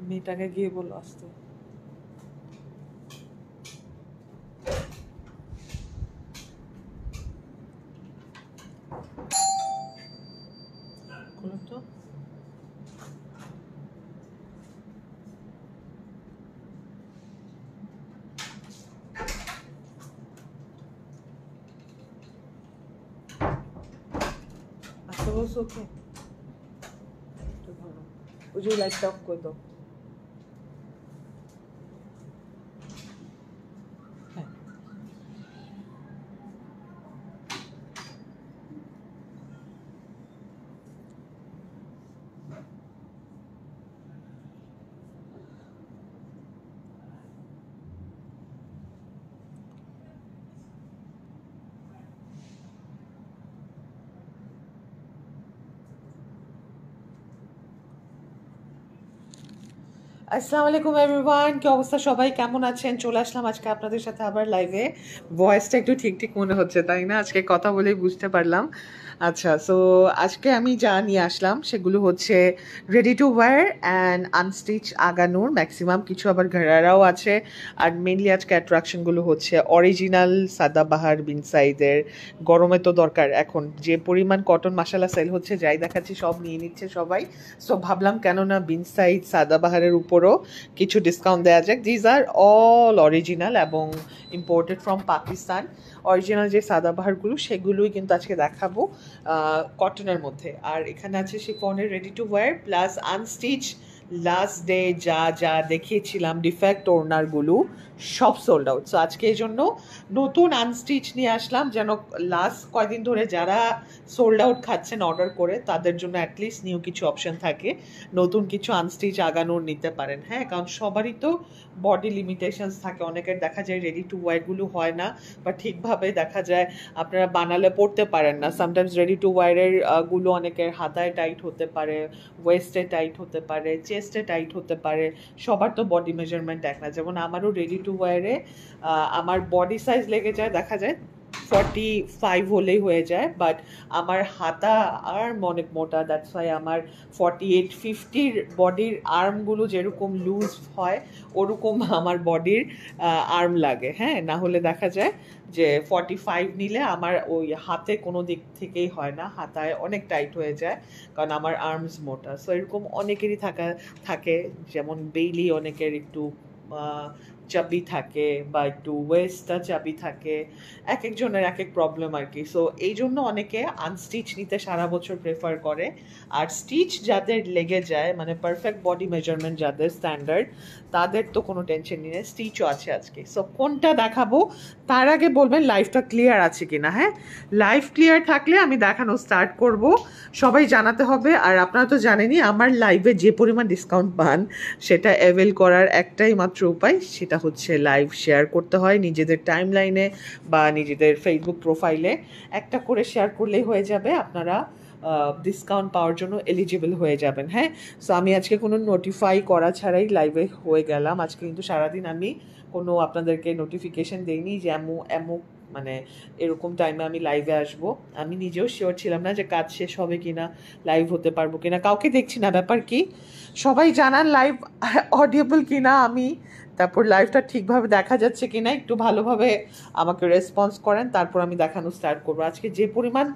মেয়েটাকে গিয়ে বলো আসতে। খুলো তো। আসতে বলছো ওকে? একটু ধরো, ওই যে লাইটটা অফ করে দাও। হ্যাঁ। আসসালামু আলাইকুম এভরিওয়ান, কি অবস্থা সবাই, কেমন আছেন? চলে আসলাম আজকে আপনাদের সাথে আবার লাইভে। ভয়েসটা একটু ঠিক ঠিক মনে হচ্ছে তাই না? আজকে কথা বলেই বুঝতে পারলাম। আচ্ছা, সো আজকে আমি যা নিয়ে আসলাম সেগুলো হচ্ছে ready to wire and unstitch আগানোর, ম্যাক্সিমাম কিছু আবার ঘেরারাও আছে। আর মেনলি আজকে অ্যাট্রাকশনগুলো হচ্ছে অরিজিনাল সাদাবাহার বিন সাইদের। গরমে তো দরকার, এখন যে পরিমাণ কটন মশালা সেল হচ্ছে, যাই দেখাচ্ছি সব নিয়ে নিচ্ছে সবাই। সো ভাবলাম কেননা বিন সাইড সাদাবাহারের উপরও কিছু ডিসকাউন্ট দেওয়া যাক। দিজ আর অল অরিজিনাল এবং ইম্পোর্টেড ফ্রম পাকিস্তান। অরিজিনাল যে সাদাবাহারগুলো সেগুলোই কিন্তু আজকে দেখাবো কটনের মধ্যে। আর এখানে আছে শিফনের ready to wear plus unstitch. Last day যা যা দেখিয়েছিলাম ডিফেক্ট ওড়নারগুলো সব সোল্ড আউট। সো আজকে এই জন্য নতুন আনস্টিচ নিয়ে আসলাম, যেন লাস্ট কয়দিন ধরে যারা সোল্ড আউট খাচ্ছেন অর্ডার করে তাদের জন্য অ্যাটলিস্ট নিউ কিছু অপশন থাকে, নতুন কিছু আনস্টিচ আগানোর নিতে পারেন। হ্যাঁ, কারণ সবারই তো বডি লিমিটেশনস থাকে, অনেকের দেখা যায় রেডি টু ওয়্যারগুলো হয় না বা ঠিকভাবে দেখা যায় আপনারা বানালে পড়তে পারেন না। সামটাইমস রেডি টু ওয়্যারের গুলো অনেকের হাতায় টাইট হতে পারে, ওয়েস্টে টাইট হতে পারে, চেস্টে টাইট হতে পারে। সবার তো বডি মেজারমেন্ট এক না। যেমন আমারও রেডি টু ওয়্যারে আমার বডি সাইজ লেগে যায় দেখা যায় 45 হলেই হয়ে যায়, বাট আমার হাতা আর্ম অনেক মোটা, দ্যাটস ওয়াই আমার 48-50 বডির আর্মগুলো যেরকম লুজ হয় ওরকম আমার বডির আর্ম লাগে। হ্যাঁ, না হলে দেখা যায় যে 45 নিলে আমার ওই হাতে কোনো দিক থেকেই হয় না, হাতায় অনেক টাইট হয়ে যায় কারণ আমার আর্মস মোটা। সো এরকম অনেকেরই থাকে, যেমন বেইলি অনেকের একটু চাবি থাকে বা একটু ওয়েস্টটা চাবি থাকে, এক একজনের এক এক প্রবলেম আর কি। সো এই জন্য অনেকে আনস্টিচ নিতে সারা বছর প্রেফার করে। আর স্টিচ যাদের লেগে যায়, মানে পারফেক্ট বডি মেজারমেন্ট যাদের স্ট্যান্ডার্ড, তাদের তো কোনো টেনশন নেই, স্টিচও আছে আজকে। সো কোনটা দেখাবো তার আগে বলবেন লাইফটা ক্লিয়ার আছে কিনা। হ্যাঁ, লাইফ ক্লিয়ার থাকলে আমি দেখানো স্টার্ট করব, সবাই জানাতে হবে। আর আপনারা তো জানেনই আমার লাইভে যে পরিমাণ ডিসকাউন্ট পান সেটা অ্যাভেল করার একটাই মাত্র উপায়, সেটা হচ্ছে লাইভ শেয়ার করতে হয় নিজেদের টাইম লাইনে বা নিজেদের ফেসবুক প্রোফাইলে। একটা করে শেয়ার করলেই হয়ে যাবে, আপনারা ডিসকাউন্ট পাওয়ার জন্য এলিজিবল হয়ে যাবেন। হ্যাঁ, সো আমি আজকে কোনো নোটিফাই করা ছাড়াই লাইভে হয়ে গেলাম। আজকে কিন্তু সারাদিন আমি কোনো আপনাদেরকে নোটিফিকেশন দেইনি যে এমুক মানে এরকম টাইমে আমি লাইভে আসব। আমি নিজেও শিওর ছিলাম না যে কাজ শেষ হবে কিনা, লাইভ হতে পারবো কিনা, কাউকে দেখছি না। ব্যাপার কি, সবাই জানান লাইভ অডিয়েবল কিনা, আমি তারপর লাইভটা ঠিকভাবে দেখা যাচ্ছে কিনা একটু ভালোভাবে আমাকে রেসপন্স করেন, তারপর আমি দেখানো স্টার্ট করবো। আজকে যে পরিমাণ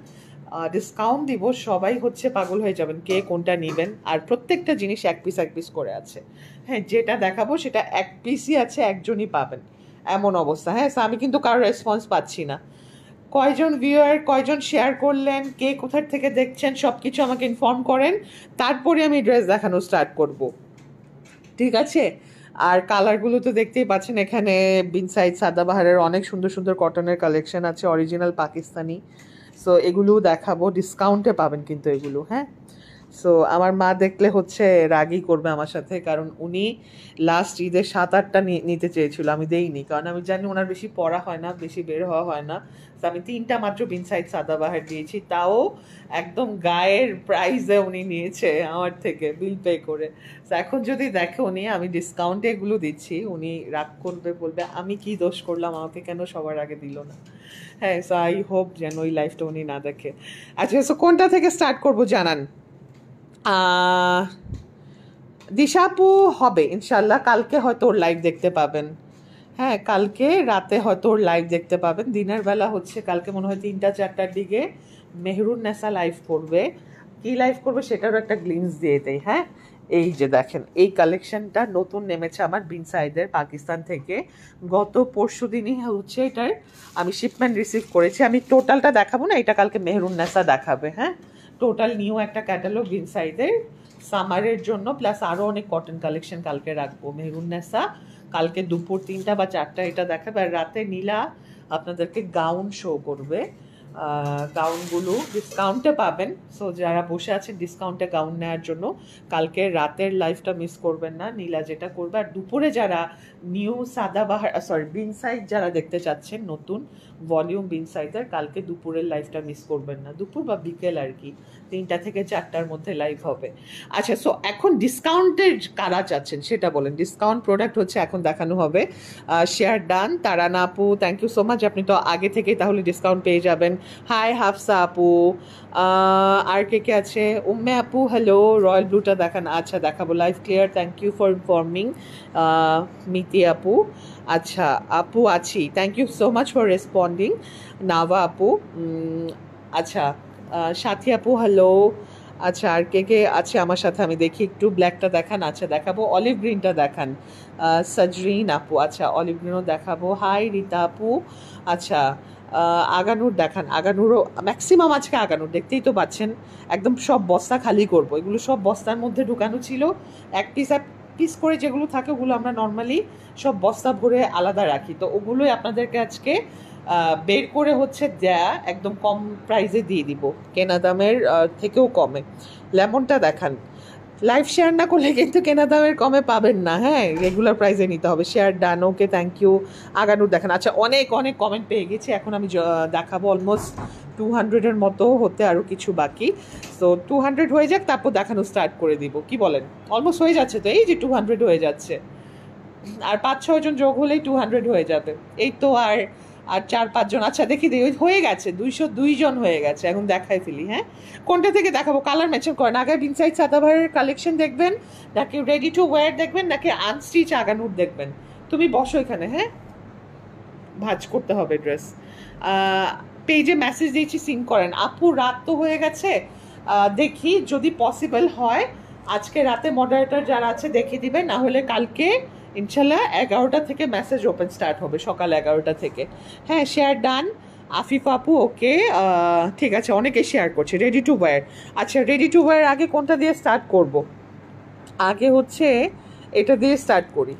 ডিসকাউন্ট দিব সবাই হচ্ছে পাগল হয়ে যাবেন কে কোনটা নেবেন। আর প্রত্যেকটা জিনিস এক পিস করে আছে। হ্যাঁ, যেটা দেখাবো সেটা এক পিসই আছে, একজনই পাবেন এমন অবস্থা। হ্যাঁ, আমি কিন্তু কারোর রেসপন্স পাচ্ছি না। কয়জন ভিউয়ার, কয়জন শেয়ার করলেন, কে কোথার থেকে দেখছেন সব কিছু আমাকে ইনফর্ম করেন, তারপরে আমি ড্রেস দেখানো স্টার্ট করব। ঠিক আছে? আর কালারগুলো তো দেখতেই পাচ্ছেন, এখানে বিনসাইড সাদাবাহারের অনেক সুন্দর সুন্দর কটনের কালেকশন আছে, অরিজিনাল পাকিস্তানি। সো এগুলোও দেখাবো, ডিসকাউন্টে পাবেন কিন্তু এগুলো। হ্যাঁ, সো আমার মা দেখলে হচ্ছে রাগই করবে আমার সাথে, কারণ উনি লাস্ট ঈদের 7-8টা নিতে চেয়েছিল, আমি দেইনি কারণ আমি জানি ওনার বেশি পড়া হয় না, বেশি বের হওয়া হয় না। তো আমি 3টা মাত্র বিনসাইড সাদাবাহার দিয়েছি, তাও একদম গায়ের প্রাইসে উনি নিয়েছে আমার থেকে বিল পে করে। তো এখন যদি দেখে উনি আমি ডিসকাউন্টে এগুলো দিচ্ছি, উনি রাগ করবে, বলবে আমি কি দোষ করলাম, আমাকে কেন সবার আগে দিল না। হ্যাঁ, সো আই হোপ যেন ওই লাইফটা উনি না দেখে। আচ্ছা, সো কোনটা থেকে স্টার্ট করবো জানান? দিশাপু হবে ইনশাল্লাহ, কালকে হয়তো ওর লাইভ দেখতে পাবেন। হ্যাঁ, কালকে রাতে হয়তো ওর লাইভ দেখতে পাবেন। দিনের বেলা হচ্ছে কালকে মনে হয় 3টা-4টার দিকে মেহরুন নেসা লাইভ করবে। কি লাইভ করবে সেটারও একটা গ্লিমস দিয়ে দেয়। হ্যাঁ, এই যে দেখেন এই কালেকশনটা নতুন নেমেছে আমার বিনসাইডের পাকিস্তান থেকে। গত পরশু দিনই হচ্ছে এটার আমি শিপমেন্ট রিসিভ করেছি। আমি টোটালটা দেখাবো না, এটা কালকে মেহরুন নেসা দেখাবে। হ্যাঁ, টোটাল নিউ একটা ক্যাটালগ বিনসাইডের সামারের জন্য, প্লাস আরও অনেক কটন কালেকশন কালকে রাখবো। মেহরুন নেসা কালকে দুপুর 3টা বা 4টা এটা দেখাবে, আর রাতে নীলা আপনাদেরকে গাউন শো করবে। গাউনগুলো ডিসকাউন্টে পাবেন, সো যারা বসে আছেন ডিসকাউন্টে গাউন নেওয়ার জন্য কালকে রাতের লাইফটা মিস করবেন না। নীলা যেটা করবে, আর দুপুরে যারা নিউ সাদাবাহার বিনসাইড যারা দেখতে চাচ্ছেন নতুন ভলিউম বিনসাইডের, কালকে দুপুরের লাইফটা মিস করবেন না। দুপুর বা বিকেল আর কি, 3টা থেকে 4টার মধ্যে লাইভ হবে। আচ্ছা, সো এখন ডিসকাউন্টের কারা চাচ্ছেন সেটা বলেন। ডিসকাউন্ট প্রোডাক্ট হচ্ছে এখন দেখানো হবে। শেয়ার ডান, তারানা আপু থ্যাংক ইউ সো মাচ, আপনি তো আগে থেকেই তাহলে ডিসকাউন্ট পেয়ে যাবেন। হাই হাফসা আপু, আর কে কে আছে? উম্মে আপু হ্যালো, রয়্যাল ব্লুটা দেখান। আচ্ছা দেখাবো, live clear, thank you for informing. Miti আপু, আচ্ছা আপু আছি, thank you so much for responding. Nava আপু, আচ্ছা সাথী আপু হ্যালো। আচ্ছা আর কে কে আছে আমার সাথে আমি দেখি একটু, ব্ল্যাকটা দেখান। আচ্ছা দেখাবো, অলিভ গ্রিনটা দেখান। সাজরিন আপু, আচ্ছা অলিভ গ্রিনও দেখাবো। হাই রীতা আপু, আচ্ছা আগানুর দেখান। আগানুরও ম্যাক্সিমাম আজকে আগানুর দেখতেই তো পাচ্ছেন, একদম সব বস্তা খালি করব। এগুলো সব বস্তার মধ্যে ঢুকানো ছিল, এক পিস করে যেগুলো থাকে ওগুলো আমরা নর্মালি সব বস্তা ভরে আলাদা রাখি, তো ওগুলোই আপনাদেরকে আজকে বের করে হচ্ছে দেয়া একদম কম প্রাইসে দিয়ে দিব, কেনা দামের থেকেও কমে। লেমনটা দেখান। লাইভ শেয়ার না করলে কিন্তু কেনা দামের কমে পাবেন না। হ্যাঁ, রেগুলার প্রাইসে নিতে হবে। Share done, okay thank you. আগানুর দেখান। আচ্ছা অনেক অনেক কমেন্ট পেয়ে গেছি, এখন আমি দেখাবো অলমোস্ট 200-এর মতো হতে আরও কিছু বাকি। তো 200 হয়ে যাক, তারপর দেখানো স্টার্ট করে দিব, কি বলেন? অলমোস্ট হয়ে যাচ্ছে তো, এই যে 200 হয়ে যাচ্ছে, আর 5-6 জন যোগ হলেই 200 হয়ে যাবে। এই তো আর আর 4-5 জন, আচ্ছা দেখি হয়ে গেছে, 202 জন হয়ে গেছে। এখন দেখাই ফেলি। হ্যাঁ, কোনটা থেকে দেখাবো? কালার ম্যাচিং করেন। আগে বিনসাইড সাদাবাহারের কালেকশন দেখবেন, নাকি রেডি টু ওয়্যার দেখবেন, নাকি আনস্টিচ আগানুর দেখবেন? তুমি বসো এখানে। হ্যাঁ, ভাঁজ করতে হবে ড্রেস। পেজে মেসেজ দিয়েছি, সিন করেন। আপু রাত তো হয়ে গেছে, দেখি যদি পসিবল হয় আজকে রাতে মডারেটর যারা আছে দেখে দিবে, না হলে কালকে ইনশাল্লাহ 11টা থেকে মেসেজ ওপেন স্টার্ট হবে, সকাল 11টা থেকে। হ্যাঁ, শেয়ার ডান। আফিফ আপু ওকে, ঠিক আছে, অনেকে শেয়ার করছে। রেডি টু ওয়্যার, আচ্ছা রেডি টু ওয়্যার আগে কোনটা দিয়ে স্টার্ট করব? আগে হচ্ছে এটা দিয়ে স্টার্ট করি।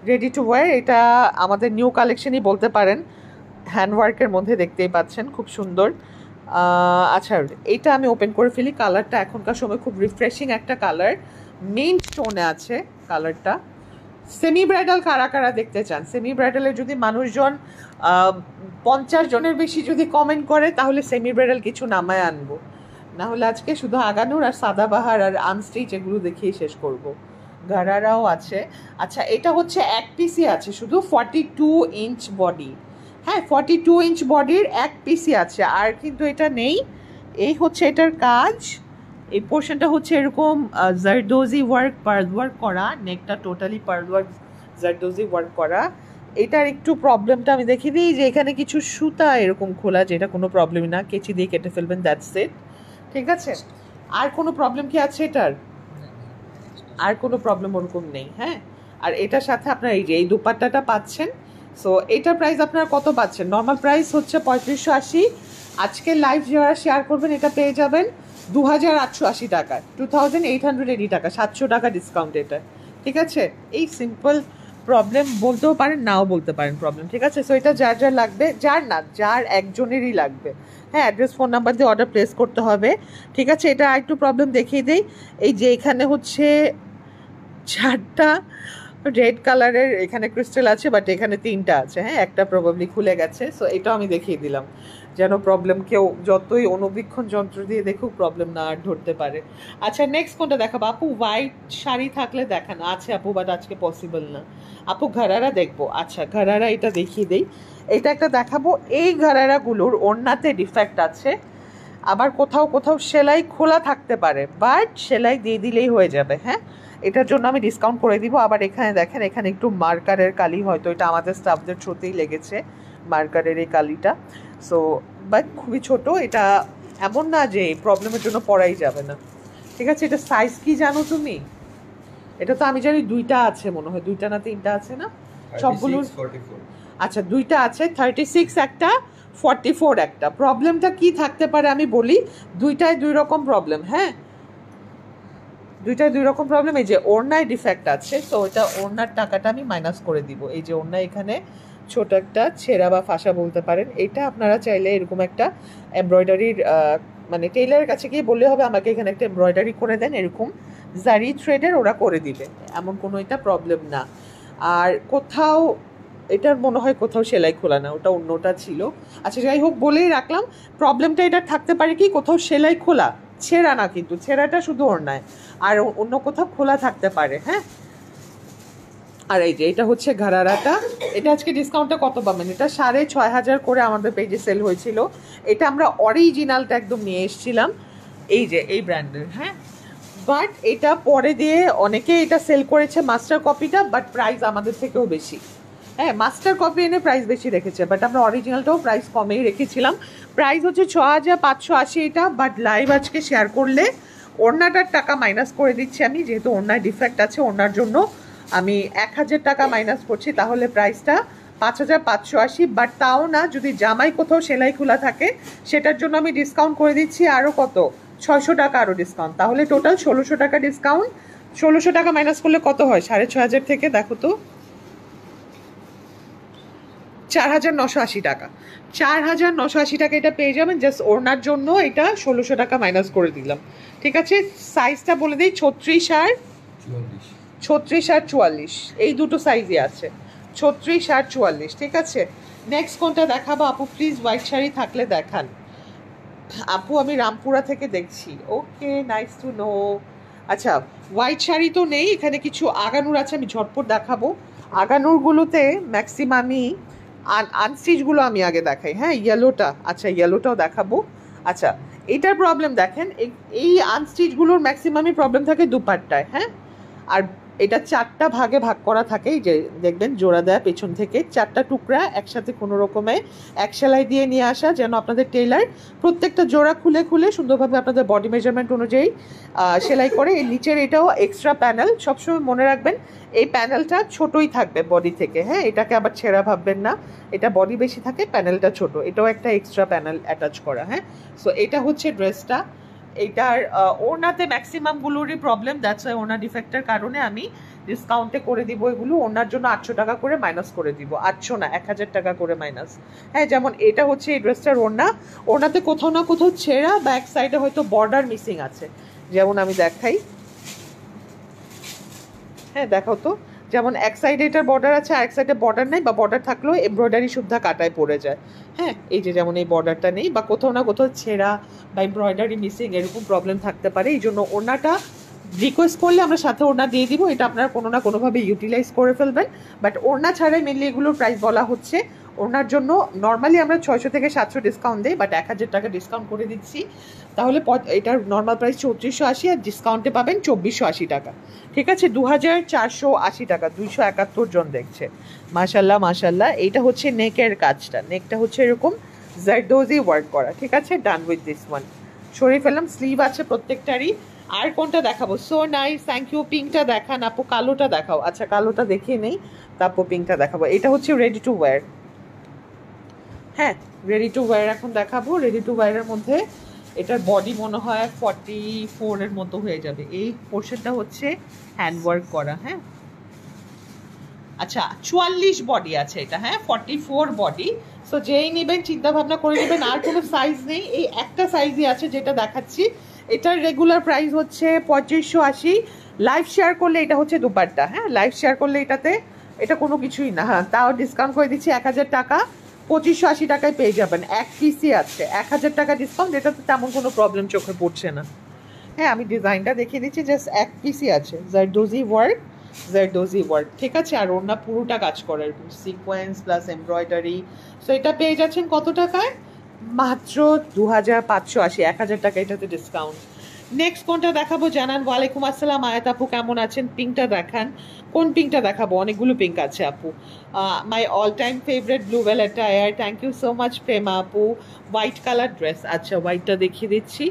রেডি টু ওয়্যার, এটা আমাদের নিউ কালেকশনই বলতে পারেন, হ্যান্ডওয়ার্কের মধ্যে দেখতেই পাচ্ছেন, খুব সুন্দর। আচ্ছা এটা আমি ওপেন করে ফেলি। কালারটা এখনকার সময় খুব রিফ্রেশিং একটা কালার, মেইন স্টোনে আছে কালারটা। সেমি ব্রাইডাল কারা কারা দেখতে চান? সেমি ব্রাইডালের যদি মানুষজন 50 জনের বেশি যদি কমেন্ট করে, তাহলে সেমি ব্রাইডাল কিছু নামায় আনবো, না হলে আজকে শুধু আগানুর আর সাদাবাহার আর আনস্টিচ এগুলো দেখিয়ে শেষ করব। গারারাও আছে। আচ্ছা এটা হচ্ছে এক পিসই আছে, শুধু 42 ইঞ্চ বডি। হ্যাঁ, 42 ইঞ্চ বডির এক পিসই আছে, আর কিন্তু এটা নেই। এই হচ্ছে এটার কাজ, এই পোর্শনটা হচ্ছে এরকম জারদোজি ওয়ার্ক, পার্ল ওয়ার্ক করা, নেকটা totally pearl work zardozi work করা। এটার একটু প্রবলেমটা আমি দেখিয়ে দিই, যে এখানে কিছু সুতা এরকম খোলা, যেটা কোনো প্রবলেমই না, কেচি দিয়ে কেটে ফেলবেন, দ্যাটস ইট। ঠিক আছে, আর কোনো প্রবলেম কি আছে এটার? আর কোনো প্রবলেম ওরকম নেই। হ্যাঁ, আর এটার সাথে আপনার এই যে এই দুপাট্টাটা পাচ্ছেন। সো এটার প্রাইস আপনারা কত পাচ্ছেন? নর্মাল প্রাইস হচ্ছে 3580, আজকে লাইভ যারা শেয়ার করবেন এটা পেয়ে যাবেন 2880 টাকায়, 2880 টাকা, 700 টাকা ডিসকাউন্ট এটা। ঠিক আছে, এই সিম্পল প্রবলেম বলতেও পারেন, নাও বলতে পারেন প্রবলেম। ঠিক আছে, সো এটা যার যার লাগবে, যার না যার একজনেরই লাগবে। হ্যাঁ, অ্যাড্রেস ফোন নাম্বার দিয়ে অর্ডার প্লেস করতে হবে। ঠিক আছে, এটা আরেকটু প্রবলেম দেখিয়ে দেই। এই যে এখানে হচ্ছে 4টা রেড কালারের এখানে ক্রিস্টাল আছে, বাট এখানে 3টা আছে। হ্যাঁ, একটা প্রবাবলি খুলে গেছে, সো এটাও আমি দেখিয়ে দিলাম, যেন প্রবলেম কেউ যতই অনুবীক্ষণ যন্ত্র দিয়ে দেখুক প্রবলেম না আর ধরতে পারে। আচ্ছা নেক্সট কোনটা দেখাবো? আপু হোয়াইট শাড়ি থাকলে দেখান। আছে আপু, বাট আজকে পসিবল না। আপু ঘরারা দেখবো। আচ্ছা ঘরারা এটা দেখিয়ে দেই, এটা একটা দেখাবো। এই ঘরারাগুলোর ওড়নাতে ডিফেক্ট আছে, আবার কোথাও কোথাও সেলাই খোলা থাকতে পারে, বাট সেলাই দিয়ে দিলেই হয়ে যাবে। হ্যাঁ, এটার জন্য আমি ডিসকাউন্ট করে দিব। আবার এখানে দেখেন, এখানে একটু মার্কারের কালি, হয়তো এটা আমাদের স্টাফদের থ্রুতেই লেগেছে মার্কারের এই কালিটা। সো বাট খুবই ছোট, এটা এমন না যে প্রবলেমের জন্য পরাই যাবে না। ঠিক আছে, এটা সাইজ কি জানো তুমি? এটা তো আমি জানি দুইটা আছে, মনে হয় দুইটা না তিনটা আছে না সবগুলো? আচ্ছা, দুইটা আছে, 36 একটা, 44 একটা। প্রবলেমটা কি থাকতে পারে আমি বলি, দুইটায় দুই রকম প্রবলেম। হ্যাঁ, দুইটায় দুই রকম প্রবলেম। এই যে ওড়নায় ডিফেক্ট আছে, তো ওইটা ওড়নার টাকাটা আমি মাইনাস করে দিব। এই যে ওড়না এখানে ছোট একটা ছেঁড়া বা ফাঁসা বলতে পারেন, এটা আপনারা চাইলে এরকম একটা এমব্রয়ডারির মানে টেইলারের কাছে গিয়ে বললে হবে আমাকে এখানে একটা এমব্রয়ডারি করে দেন, এরকম জারি থ্রেডের ওরা করে দিবে, এমন কোনো এটা প্রবলেম না। আর কোথাও এটার মনে হয় কোথাও সেলাই খোলা না, ওটা অন্যটা ছিল। আচ্ছা, যাই হোক, বলেই রাখলাম প্রবলেমটা এটা থাকতে পারে কি কোথাও সেলাই খোলা, ছেঁড়া না, কিন্তু ছেঁড়াটা শুধু ওড়নায়, আর অন্য কোথাও খোলা থাকতে পারে। হ্যাঁ, আর এই যে এটা হচ্ছে ঘাড়ারাটা, এটা আজকে ডিসকাউন্টটা কত পাবেন, এটা 6,500 করে আমাদের পেজে সেল হয়েছিল। এটা আমরা অরিজিনালটা একদম নিয়ে এসেছিলাম, এই যে এই ব্র্যান্ডের। হ্যাঁ, বাট এটা পরে দিয়ে অনেকে এটা সেল করেছে মাস্টার কপিটা, বাট প্রাইস আমাদের থেকেও বেশি। হ্যাঁ, মাস্টার কপি এনে প্রাইস বেশি রেখেছে, বাট আমরা অরিজিনালটাও প্রাইস কমেই রেখেছিলাম। প্রাইস হচ্ছে 6,580 এটা, বাট লাইভ আজকে শেয়ার করলে ওড়নাটার টাকা মাইনাস করে দিচ্ছি আমি, যেহেতু ওড়নায় ডিফেক্ট আছে, ওড়নার জন্য আমি 1,000 টাকা মাইনাস করছি, তাহলে প্রাইসটা 5,580। বাট তাও না, যদি জামাই কোথাও সেলাই খোলা থাকে সেটার জন্য আমি ডিসকাউন্ট করে দিচ্ছি আরও কত, 600 টাকা আরও ডিসকাউন্ট, তাহলে টোটাল 1,600 টাকা ডিসকাউন্ট। 1,600 টাকা মাইনাস করলে কত হয় 6,500 থেকে, দেখো তো, 4,980 টাকা। 4,980 টাকা এটা পেয়ে যাবেন জাস্ট ওড়নার জন্য, এটা 1,600 টাকা মাইনাস করে দিলাম। ঠিক আছে, সাইজটা বলে দিই, 36 আর 44, এই দুটো সাইজই আছে, 36 আর 44। ঠিক আছে, নেক্সট কোনটা দেখাবো আপু প্লিজ? হোয়াইট শাড়ি থাকলে দেখান। আপু আমি রামপুরা থেকে দেখছি, ওকে, নাইস টু নো। আচ্ছা, হোয়াইট শাড়ি তো নেই এখানে, কিছু আগানুর আছে, আমি ঝটপট দেখাবো। আগানুরগুলোতে ম্যাক্সিমামই আনস্টিচগুলো আমি আগে দেখাই। হ্যাঁ, ইয়েলোটা, আচ্ছা ইয়েলোটাও দেখাবো। আচ্ছা, এটার প্রবলেম দেখেন, এই আনস্টিচগুলোর ম্যাক্সিমামই প্রবলেম থাকে দুপাট্টায়। হ্যাঁ, আর এটা 4টা ভাগে ভাগ করা থাকে, এই যে দেখবেন জোড়া দেয়া পেছন থেকে 4টা টুকরা একসাথে কোনো রকমে এক সেলাই দিয়ে নিয়ে আসা, যেন আপনাদের টেইলার প্রত্যেকটা জোড়া খুলে খুলে সুন্দরভাবে আপনাদের বডি মেজারমেন্ট অনুযায়ী সেলাই করে। এই নিচের এটাও এক্সট্রা প্যানেল, সবসময় মনে রাখবেন এই প্যানেলটা ছোটই থাকবে বডি থেকে। হ্যাঁ, এটাকে আবার ছেঁড়া ভাববেন না, এটা বডি বেশি থাকে, প্যানেলটা ছোট, এটাও একটা এক্সট্রা প্যানেল অ্যাটাচ করা। হ্যাঁ, সো এটা হচ্ছে ড্রেসটা। এইটার ওড়নাতে ম্যাক্সিমামগুলোরই প্রবলেম, দ্যাটস ওয়াই ওড়না ডিফেক্টের কারণে আমি ডিসকাউন্টে করে দিব এগুলো। ওড়নার জন্য 800 টাকা করে মাইনাস করে দিব, 800 না 1,000 টাকা করে মাইনাস। হ্যাঁ, যেমন এটা হচ্ছে এই ড্রেসটার ওড়না, ওড়নাতে কোথাও না কোথাও ছেঁড়া, ব্যাক সাইডে হয়তো বর্ডার মিসিং আছে, যেমন আমি দেখাই। হ্যাঁ, দেখাও তো, যেমন এক সাইডে এটার বর্ডার আছে, আর এক সাইডে বর্ডার নেই, বা বর্ডার থাকলেও এমব্রয়ডারি সুদ্ধা কাটায় পড়ে যায়। হ্যাঁ, এই যে যেমন এই বর্ডারটা নেই, বা কোথাও না কোথাও ছেঁড়া বা এমব্রয়ডারি মিসিং এরকম প্রবলেম থাকতে পারে। এই জন্য ওড়নাটা রিকোয়েস্ট করলে আমরা সাথে ওড়না দিয়ে দিব, এটা আপনারা কোনো না কোনোভাবে ইউটিলাইজ করে ফেলবেন। বাট ওড়না ছাড়াই মেনলি এগুলোর প্রাইস বলা হচ্ছে। ওড়নার জন্য নর্মালি আমরা 600 থেকে 700 ডিসকাউন্ট দিই, বাট 1,000 টাকা ডিসকাউন্ট করে দিচ্ছি, তাহলে এটার নর্মাল প্রাইস 3,480, আর ডিসকাউন্টে পাবেন 2,480 টাকা। ঠিক আছে, 2,480 টাকা, 271 জন দেখছে, মাশাল্লাহ মাশাল্লাহ। এইটা হচ্ছে নেকের কাজটা, নেকটা হচ্ছে এরকম জারদোজি ওয়ার্ক করা। ঠিক আছে, ডান উইথ দিস ওয়ান, সরিয়ে ফেললাম, স্লিভ আছে প্রত্যেকটারই। আর কোনটা দেখাবো? So nice, thank you. পিঙ্কটা দেখান আপু, কালোটা দেখাও। আচ্ছা, কালোটা দেখিয়ে নেই, তারপর পিঙ্কটা দেখাবো। এটা হচ্ছে রেডি টু ওয়্যার। হ্যাঁ, রেডি টু ওয়্যার এখন দেখাবো। রেডি টু ওয়্যারের মধ্যে এটার বডি মনে হয় 44 এর মতো হয়ে যাবে, এই পোর্শনটা হচ্ছে হ্যান্ডওয়ার্ক করা। হ্যাঁ, আচ্ছা 44 বডি আছে এটা। হ্যাঁ, 44 বডি। সো যেই নেবেন চিন্তা ভাবনা করে নেবেন, আর কোনো সাইজ নেই, এই একটা সাইজই আছে যেটা দেখাচ্ছি। এটার রেগুলার প্রাইস হচ্ছে 3,580, লাইভ শেয়ার করলে এটা হচ্ছে দুপাট্টা। হ্যাঁ, লাইভ শেয়ার করলে এটা কোনো কিছুই না। হ্যাঁ, তাও ডিসকাউন্ট করে দিচ্ছি 1,000 টাকা, 2,580 টাকায় পেয়ে যাবেন। এক পিসই আছে, 1,000 টাকা ডিসকাউন্ট, এটাতে তেমন কোনো প্রবলেম চোখে পড়ছে না। হ্যাঁ, আমি ডিজাইনটা দেখিয়ে দিচ্ছি, জাস্ট এক পিসই আছে, জারদোজি ওয়ার্ক। ঠিক আছে, আর ওড়না পুরোটা কাজ করার সিকোয়েন্স প্লাস এমব্রয়ডারি। সো এটা পেয়ে যাচ্ছেন কত টাকায়? মাত্র 2580, 1000 টাকা এটাতে ডিসকাউন্ট। নেক্সট কোনটা দেখাবো জানান? ওয়ালাইকুম আসসালাম আয়াত আপু, কেমন আছেন? পিঙ্কটা দেখান। কোন পিঙ্কটা দেখাবো? অনেকগুলো পিঙ্ক আছে আপু। My all time favourite blue velvet tyre, thank you so much Prema আপু। হোয়াইট কালার ড্রেস, আচ্ছা হোয়াইটটা দেখিয়ে দিচ্ছি।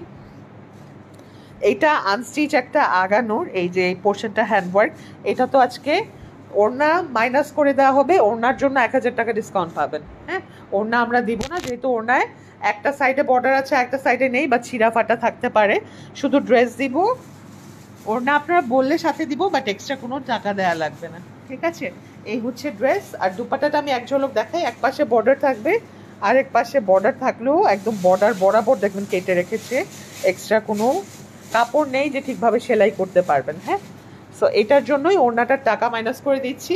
এইটা আনস্টিচ একটা আগানোর, এই যে এই পোর্শনটা হ্যান্ডওয়ার্ক, এটা তো আজকে ওড়না মাইনাস করে দেওয়া হবে, ওড়নার জন্য 1000 টাকা ডিসকাউন্ট পাবেন। হ্যাঁ, ওড়না আমরা দিব না, যেহেতু ওড়নায় একটা সাইডে বর্ডার আছে একটা সাইডে নেই বা ছিঁড়া ফাটা থাকতে পারে, শুধু ড্রেস দিব। ওড়না আপনারা বললে সাথে দিব, বাট এক্সট্রা কোনো টাকা দেওয়া লাগবে না, ঠিক আছে? এই হচ্ছে ড্রেস। আর দুপাট্টাটা আমি এক ঝলক দেখাই। এক পাশে বর্ডার থাকবে, আর এক পাশে বর্ডার থাকলেও একদম বর্ডার বরাবর দেখবেন কেটে রেখেছে, এক্সট্রা কোনো কাপড় নেই যে ঠিকভাবে সেলাই করতে পারবেন। হ্যাঁ, সো এটার জন্যই ওড়নাটার টাকা মাইনাস করে দিচ্ছি।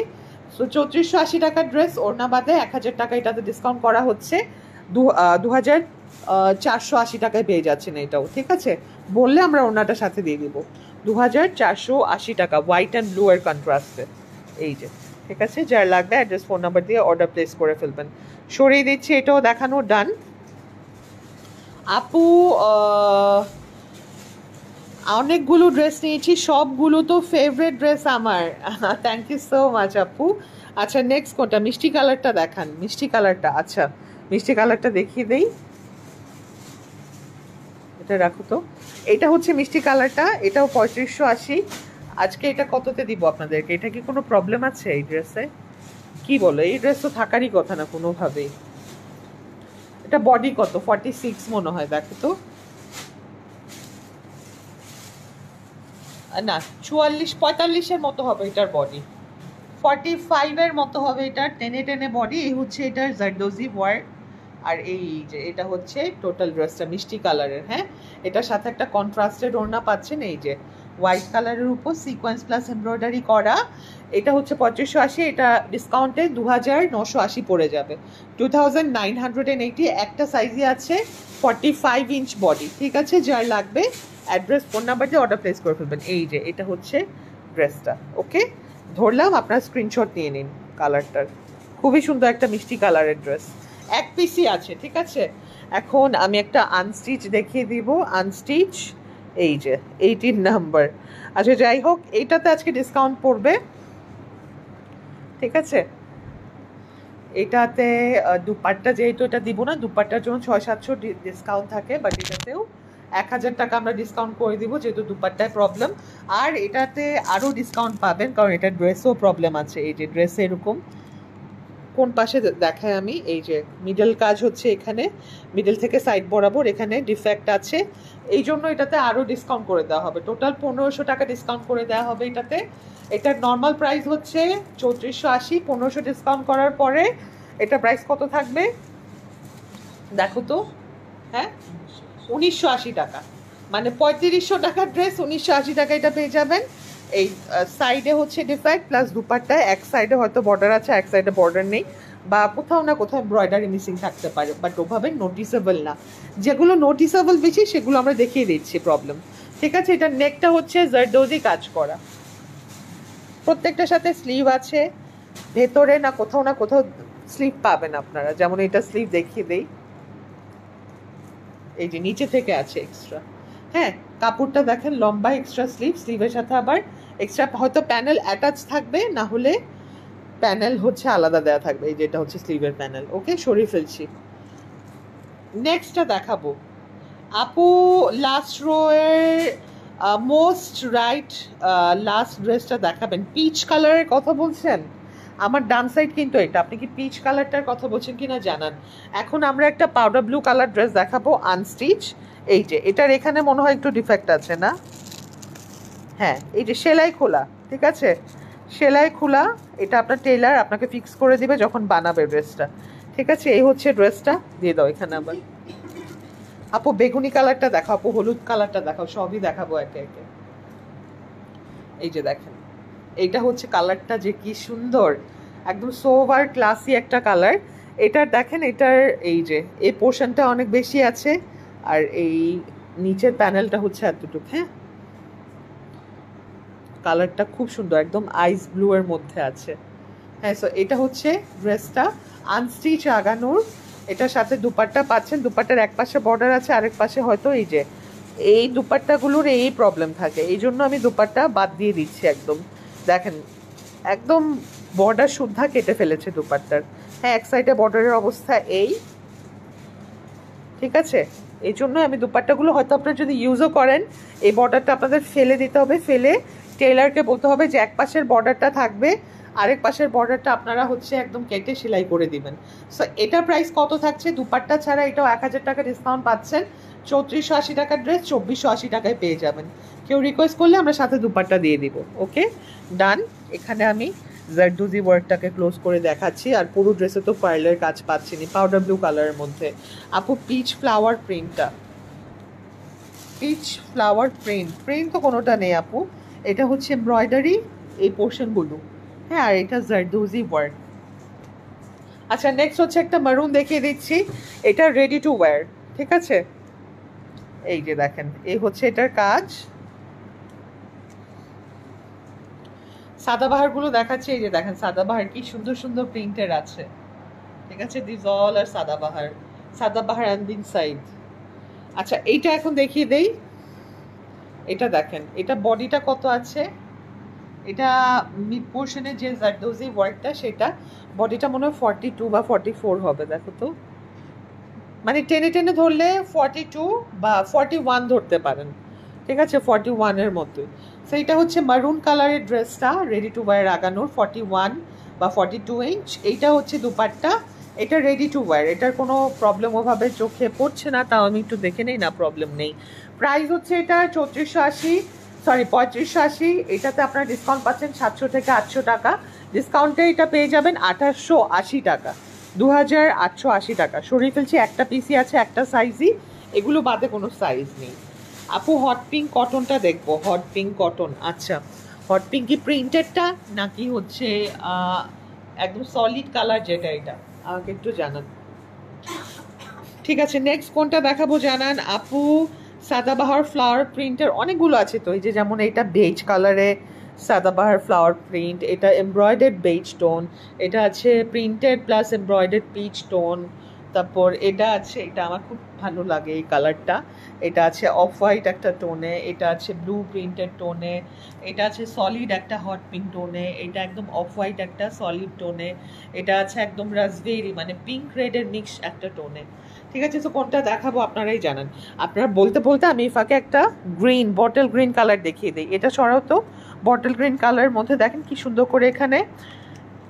সো 3480 টাকার ড্রেস, ওড়না বাদে 1000 টাকা এটাতে ডিসকাউন্ট করা হচ্ছে, 2480 টাকায় পেয়ে যাচ্ছেন এটাও, ঠিক আছে? বললে আমরা ওড়নাটার সাথে দিয়ে দিব। 2480 টাকা, হোয়াইট অ্যান্ড ব্লু এর কন্ট্রাস্টে, এই যে, ঠিক আছে? যার লাগবে অ্যাড্রেস ফোন নাম্বার দিয়ে অর্ডার প্লেস করে ফেলবেন। সরিয়ে দিচ্ছি, এটাও দেখানো ডান। আপু অনেকগুলো ড্রেস নিয়েছি, সবগুলো তো ফেভারিট ড্রেস আমার। থ্যাংক ইউ সো মাচ আপু। আচ্ছা নেক্সট কোনটা? মিষ্টি কালারটা দেখান, মিষ্টি কালারটা। আচ্ছা মিষ্টি কালারটা দেখিয়ে দেই, এটা রাখো তো। এটা হচ্ছে মিষ্টি কালারটা, এটাও 3580। আজকে এটা কততে দিব আপনাদেরকে? এটা কি কোনো প্রবলেম আছে এই ড্রেসে? কি বলো, এই ড্রেস তো থাকারই কথা না কোনোভাবেই। এটা বডি কত? 46 মনে হয়, দেখো তো। না, 44-45-এর মতো হবে এটার বডি, 45-এর মতো হবে এটার, টেনে টেনে বডি। এই হচ্ছে এটার জারদোজি ওয়ার্ক, আর এই যে এটা হচ্ছে টোটাল ড্রেসটা মিষ্টি কালারের। হ্যাঁ, এটার সাথে একটা কন্ট্রাস্টেড ওড়না পাচ্ছেন, এই যে হোয়াইট কালারের উপর সিকোয়েন্স প্লাস এমব্রয়ডারি করা। এটা হচ্ছে 3580, এটা ডিসকাউন্টে 2980 পড়ে যাবে, 2980। একটা সাইজই আছে, 45 ইঞ্চ বডি, ঠিক আছে? যার লাগবে অ্যাড্রেস ফোন নাম্বার দিয়ে অর্ডার প্লেস করে ফেলবেন। এই যে এটা হচ্ছে ড্রেসটা, ওকে? ধরলাম, আপনার স্ক্রিনশট নিয়ে নিন কালারটার। খুবই সুন্দর একটা মিষ্টি কালারের ড্রেস, এক পিসই আছে, ঠিক আছে? এখন আমি একটা আনস্টিচ দেখিয়ে দিব, আনস্টিচ, এই যে 18 নাম্বার। আচ্ছা যাই হোক, এইটাতে আজকে ডিসকাউন্ট পড়বে, ঠিক আছে? এটাতে দুপাট্টা যেহেতু এটা দিব না, দুপাট্টার জন্য 600-700 ডিসকাউন্ট থাকে, বাট এটাতেও 1000 টাকা আমরা ডিসকাউন্ট করে দিব, যেহেতু দুপাট্টায় প্রবলেম। আর এটাতে আরও ডিসকাউন্ট পাবেন, কারণ এটা ড্রেসও প্রবলেম আছে। এই যে ড্রেসে এরকম কোন পাশে দেখায় আমি, এই যে মিডল কাজ হচ্ছে এখানে, মিডল থেকে সাইড বরাবর এখানে ডিফেক্ট আছে, এই জন্য এটাতে আরও ডিসকাউন্ট করে দেওয়া হবে। টোটাল 1500 টাকা ডিসকাউন্ট করে দেওয়া হবে এটাতে। এটার নর্মাল প্রাইস হচ্ছে 3480, 1500 ডিসকাউন্ট করার পরে এটা প্রাইস কত থাকবে দেখো তো? হ্যাঁ, 1980 টাকা, মানে 3500 টাকার ড্রেস 1980 টাকা এটা পেয়ে যাবেন। এই সাইডে হচ্ছে ডিফেক্ট প্লাস দুপাট্টায় এক সাইডে হয়তো বর্ডার আছে, এক সাইডে বর্ডার নেই, বা কোথাও না কোথাও এমব্রয়ডারি মিসিং থাকতে পারে, বাট ওভাবে নোটিসেবল না। যেগুলো নোটিসেবল বেশি সেগুলো আমরা দেখিয়ে দিচ্ছি, প্রবলেম, ঠিক আছে? এটা নেকটা হচ্ছে জারদোজি কাজ করা, প্রত্যেকটার সাথে স্লিভ আছে, ভেতরে না কোথাও স্লিভ পাবেন আপনারা, যেমন এটা স্লিভ দেখিয়ে দেই, এই যে নিচে থেকে আছে এক্সট্রা। হ্যাঁ, কাপড়টা দেখেন লম্বা এক্সট্রা স্লিভ, স্লিভের সাথে আবার এক্সট্রা হয়তো প্যানেল অ্যাটাচ থাকবে, না হলে প্যানেল হচ্ছে আলাদা দেওয়া থাকবে। এই যেটা হচ্ছে স্লিভের প্যানেল, ওকে? সরিয়ে ফেলছি। নেক্সটটা দেখাবো আপু, লাস্ট রো এর মোস্ট রাইট লাস্ট ড্রেসটা দেখাবেন। পিচ কালারের কথা বলছেন? আমার ডান সাইড কিন্তু এটা, আপনি কি পিচ কালারটার কথা বলছেন কিনা জানান। এখন আমরা একটা পাউডার ব্লু কালার ড্রেস দেখাবো আনস্টিচ, এই যে এটার এখানে মনে হয় একটু ডিফেক্ট আছে না? হ্যাঁ, এই যে সেলাই খোলা, ঠিক আছে? সেলাই খোলা, এটা আপনার টেইলার আপনাকে ফিক্স করে দিবে যখন বানাবে ড্রেসটা, ঠিক আছে? এই হচ্ছে ড্রেসটা, দিয়ে দাও এখানে আবার। আপু বেগুনি কালারটা দেখাও, আপু হলুদ কালারটা দেখাও, সবই দেখাবো একে একে। এই যে দেখেন, এইটা হচ্ছে কালারটা, যে কি সুন্দর, একদম সোভার ক্লাসি একটা কালার। এটার দেখেন, এটার এই যে এই পোর্শনটা অনেক বেশি আছে, আর এই নিচের প্যানেলটা হচ্ছে এতটুকু। হ্যাঁ, কালারটা খুব সুন্দর, একদম আইস ব্লু এর মধ্যে আছে। হ্যাঁ, সো এটা হচ্ছে ড্রেসটা, আনস্টিচ আগানোর, এটার সাথে দুপাট্টা পাচ্ছেন। দুপাট্টার এক পাশে বর্ডার আছে, আরেক পাশে হয়তো এই যে এই দুপাট্টাগুলোর এই প্রবলেম থাকে, এই জন্য আমি দুপাট্টা বাদ দিয়ে দিচ্ছি একদম। দেখেন একদম বর্ডার শুদ্ধা কেটে ফেলেছে দুপাট্টার। হ্যাঁ, এক সাইডে বর্ডারের অবস্থা এই, ঠিক আছে। এই জন্য আমি দুপাট্টাগুলো হয়তো আপনারা যদি ইউজও করেন, এই বর্ডারটা আপনাদের ফেলে দিতে হবে। ফেলে টেলারকে বলতে হবে যে এক পাশের বর্ডারটা থাকবে, আরেক পাশের বর্ডারটা আপনারা হচ্ছে একদম কেটে সেলাই করে দিবেন। সো এটার প্রাইস কত থাকছে? দুপাট্টা ছাড়া এটাও 1000 টাকা ডিসকাউন্ট পাচ্ছেন। 3480 টাকার ড্রেস 2480 টাকায় পেয়ে যাবেন। কেউ রিকোয়েস্ট করলে আমরা সাথে দুপাট্টা দিয়ে দিব। ওকে, ডান। এখানে আমি জারদোজি ওয়ার্কটাকে ক্লোজ করে দেখাচ্ছি। আর পুরো ড্রেসে তো পার্লের কাজ পাচ্ছি না, পাউডার ব্লু কালারের মধ্যে। আপু পিচ ফ্লাওয়ার প্রিন্টটা, পিচ ফ্লাওয়ার প্রিন্ট তো কোনোটা নেই আপু, এটা হচ্ছে এমব্রয়ডারি এই পোর্শনগুলো। হ্যাঁ, আর এটা জারদোজি ওয়ার্ক। আচ্ছা, নেক্সট হচ্ছে একটা মারুন দেখিয়ে দিচ্ছি। এটা রেডি টু ওয়্যার, ঠিক আছে। এই যে দেখেন, এই হচ্ছে এটার কাজ। সাদাবাহারগুলো দেখাচ্ছি। এই যে দেখেন সাদাবাহার কি সুন্দর সুন্দর প্রিন্টের আছে, ঠিক আছে। দিস অল আর সাদাবাহার, সাদাবাহার অ্যান্ড ইনসাইড। আচ্ছা, এইটা এখন দেখিয়ে দেই। এটা দেখেন, এটা বডিটা কত আছে, এটা মিড পোর্শনের যে জারদোজি ওয়ার্কটা, সেটা বডিটা মনে হয় 42 বা 44 হবে। দেখো তো, মানে টেনে টেনে ধরলে 42 বা 41 ধরতে পারেন, ঠিক আছে, 41 এর মতোই। সো এটা হচ্ছে মারুন কালারের ড্রেসটা, রেডি টু ওয়্যার আগানোর 41 বা 42 ইঞ্চ। এইটা হচ্ছে দুপাট্টা, এটা রেডি টু ওয়্যার। এটার কোনো প্রবলেম ওভাবে চোখে পড়ছে না, তাও আমি একটু দেখে নেই, না প্রবলেম নেই। প্রাইস হচ্ছে এটা 3580। এটাতে আপনারা ডিসকাউন্ট পাচ্ছেন 700 থেকে 800 টাকা। ডিসকাউন্টে এটা পেয়ে যাবেন 2880 টাকা, 2880 টাকা। সরিয়ে ফেলছি, একটা পিসি আছে, একটা সাইজই, এগুলো বাদে কোনো সাইজ নেই। আপু হট পিঙ্ক কটনটা দেখবো, হট পিঙ্ক কটন। আচ্ছা, হট পিঙ্ক কি প্রিন্টেডটা নাকি হচ্ছে একদম সলিড কালার যেটা, এটা আমাকে একটু জানান। ঠিক আছে, নেক্সট কোনটা দেখাবো জানান আপু? সাদাবাহার ফ্লাওয়ার প্রিন্টের অনেকগুলো আছে তো, এই যে যেমন এটা বেজ কালারে সাদাবাহার ফ্লাওয়ার প্রিন্ট, এটা এমব্রয়ডার্ড বেজ টোন, এটা আছে printed plus embroidered peach tone. তারপর এটা আছে, এটা আমার খুব ভালো লাগে এই কালারটা, এটা আছে অফ হোয়াইট একটা টোনে, এটা আছে ব্লু প্রিন্টেড টোনে, এটা আছে সলিড একটা হট পিঙ্ক টোনে, এটা একদম অফ হোয়াইট একটা সলিড টোনে, এটা আছে একদম রাসবেরি মানে পিঙ্ক রেডের মিক্স একটা টোনে। ঠিক আছে, তো কোনটা দেখাবো আপনারাই জানান। আপনারা বলতে বলতে আমি ফাঁকে একটা গ্রিন, বটল গ্রিন কালার দেখিয়ে দিই। এটা সরাও তো, বটল গ্রিন কালারের মধ্যে দেখেন কি সুন্দর করে এখানে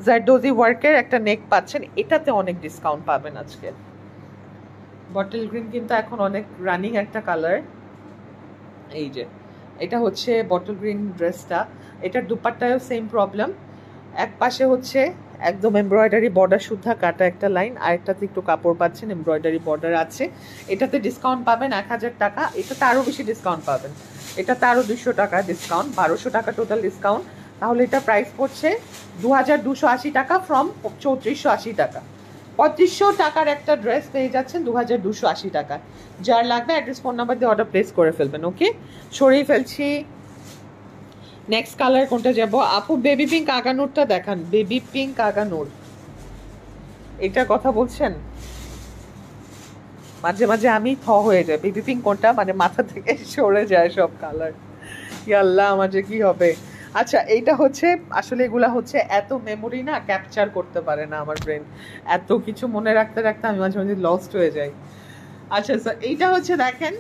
জারদোজি ওয়ার্কের একটা নেক পাচ্ছেন। এটাতে অনেক ডিসকাউন্ট পাবেন আজকে। বটল গ্রিন কিন্তু এখন অনেক রানিং একটা কালার। এই যে এটা হচ্ছে বটল গ্রিন ড্রেসটা, এটার দুপাট্টায়ও সেম প্রবলেম। এক পাশে হচ্ছে একদম এমব্রয়ডারি বর্ডার শুদ্ধা কাটা একটা লাইন, আরেকটাতে একটু কাপড় পাচ্ছেন, এমব্রয়ডারি বর্ডার আছে। এটাতে ডিসকাউন্ট পাবেন 1000 টাকা, এটাতে আরও বেশি ডিসকাউন্ট পাবেন, এটাতে আরও 200 টাকা ডিসকাউন্ট, 1200 টাকা টোটাল ডিসকাউন্ট। তাহলে এটা প্রাইস পড়ছে 2280 টাকা ফ্রম 3480 টাকা। 3500 টাকার একটা ড্রেস পেয়ে যাচ্ছেন 2280 টাকা। যার লাগবে অ্যাড্রেস ফোন নাম্বার দিয়ে অর্ডার প্লেস করে ফেলবেন। ওকে, সরিয়ে ফেলছি। নেক্সট কালার কোনটা যাব আপু? বেবি পিঙ্ক আগানোরটা দেখান, বেবি পিঙ্ক আগানোর, এটার কথা বলছেন? মাঝে মাঝে আমি হয়ে যায়, বেবি পিঙ্ক কোনটা, মানে মাথা থেকে সরে যায় সব কালার। আল্লাহ, আমার যে কি হবে। আচ্ছা, এইটা হচ্ছে আসলে এগুলা হচ্ছে এত মেমোরি না ক্যাপচার করতে পারে না আমার ব্রেন, এত কিছু মনে রাখতে রাখতে আমি মাঝে মাঝে লস্ট হয়ে যাই। আচ্ছা স্যার, এইটা হচ্ছে দেখেন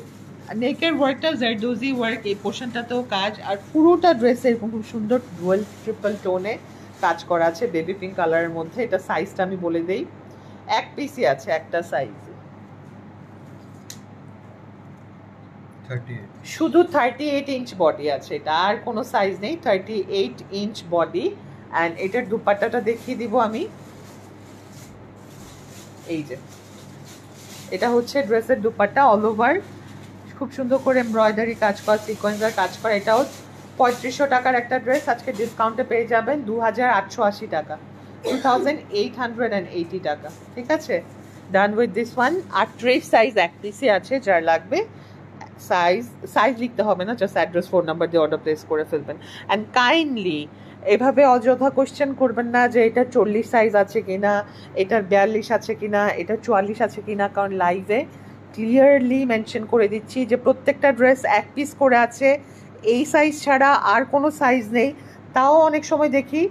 নেকের ওয়ার্কটা জারদোজি ওয়ার্ক, এই পোর্শনটাতেও কাজ, আর পুরোটা ড্রেসে এরকম খুব সুন্দর ডুয়াল ট্রিপল টোনে কাজ করা আছে বেবি পিঙ্ক কালারের মধ্যে। এটা সাইজটা আমি বলে দেই, এক পিসই আছে, একটা সাইজ, শুধু 38 ইঞ্চ বডি আছে, এটা আর কোনো সাইজ নেই, 38 ইঞ্চ বডি। অ্যান্ড এটার দুপাট্টাটা দেখিয়ে দিব আমি। এই যে এটা হচ্ছে ড্রেসের দুপাট্টা, অল ওভার খুব সুন্দর করে এমব্রয়ডারি কাজ করা, সিকোয়েন্সের কাজ করা। এটাও 3500 টাকার একটা ড্রেস, আজকে ডিসকাউন্টে পেয়ে যাবেন 2880 টাকা, 2880 টাকা। ঠিক আছে, ডান উইথ দিস ওয়ান। আর ট্রেস সাইজ এক পিসে আছে, যার লাগবে সাইজ লিখতে হবে না, জাস্ট অ্যাড্রেস ফোন নাম্বার দিয়ে অর্ডার প্লেস করে ফেলবেন। অ্যান্ড কাইন্ডলি এভাবে অযথা কোশ্চেন করবেন না যে এটা 40 সাইজ আছে কিনা, এটার 42 আছে কিনা, এটা 44 আছে কিনা, কারণ লাইভে ক্লিয়ারলি মেনশন করে দিচ্ছি যে প্রত্যেকটা ড্রেস এক পিস করে আছে, এই সাইজ ছাড়া আর কোনো সাইজ নেই। তাও অনেক সময় দেখি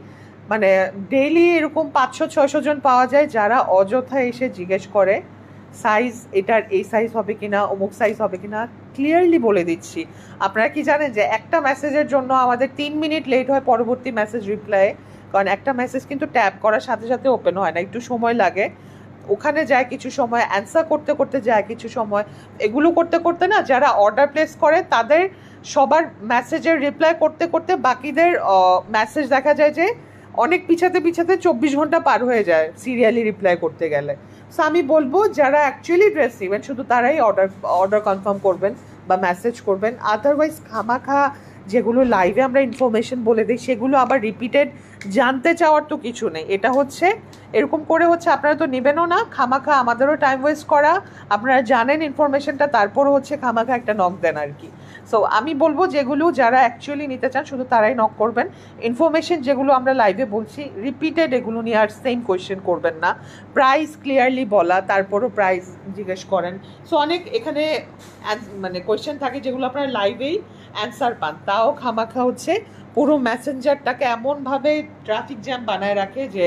মানে ডেইলি এরকম 500-600 জন পাওয়া যায় যারা অযথা এসে জিজ্ঞেস করে সাইজ, এটার এই সাইজ হবে কিনা, অমুক সাইজ হবে কিনা। ক্লিয়ারলি বলে দিচ্ছি। আপনারা কি জানেন যে একটা মেসেজের জন্য আমাদের 3 মিনিট লেট হয় পরবর্তী মেসেজ রিপ্লাইয়ে, কারণ একটা মেসেজ কিন্তু ট্যাপ করার সাথে সাথে ওপেন হয় না, একটু সময় লাগে। ওখানে যায় কিছু সময়, অ্যান্সার করতে করতে যায় কিছু সময়, এগুলো করতে করতে না যারা অর্ডার প্লেস করে তাদের সবার মেসেজের রিপ্লাই করতে করতে বাকিদের মেসেজ দেখা যায় যে অনেক পিছাতে পিছাতে 24 ঘন্টা পার হয়ে যায় সিরিয়ালি রিপ্লাই করতে গেলে। সো আমি বলবো যারা অ্যাকচুয়ালি ড্রেস নেবেন শুধু তারাই অর্ডার কনফার্ম করবেন বা মেসেজ করবেন। আদারওয়াইজ খামাখা যেগুলো লাইভে আমরা ইনফরমেশন বলে দিই সেগুলো আবার রিপিটেড জানতে চাওয়ার তো কিছু নেই। এটা হচ্ছে এরকম করে হচ্ছে আপনারা তো নেবেনও না, খামাখা আমাদেরও টাইম ওয়েস্ট করা। আপনারা জানেন ইনফরমেশনটা, তারপরও হচ্ছে খামাখা একটা নক দেন আর কি। সো আমি বলবো যেগুলো যারা অ্যাকচুয়ালি নিতে চান শুধু তারাই নক করবেন। ইনফরমেশন যেগুলো আমরা লাইভে বলছি রিপিটেড এগুলো নিয়ে আর সেম কোয়েশ্চেন করবেন না। প্রাইস ক্লিয়ারলি বলা, তারপরও প্রাইস জিজ্ঞেস করেন। সো অনেক এখানে মানে কোয়েশ্চেন থাকে যেগুলো আপনারা লাইভেই অ্যান্সার পান, তাও খামাখা হচ্ছে পুরো মেসেঞ্জারটাকে এমনভাবে ট্রাফিক জ্যাম বানায় রাখে যে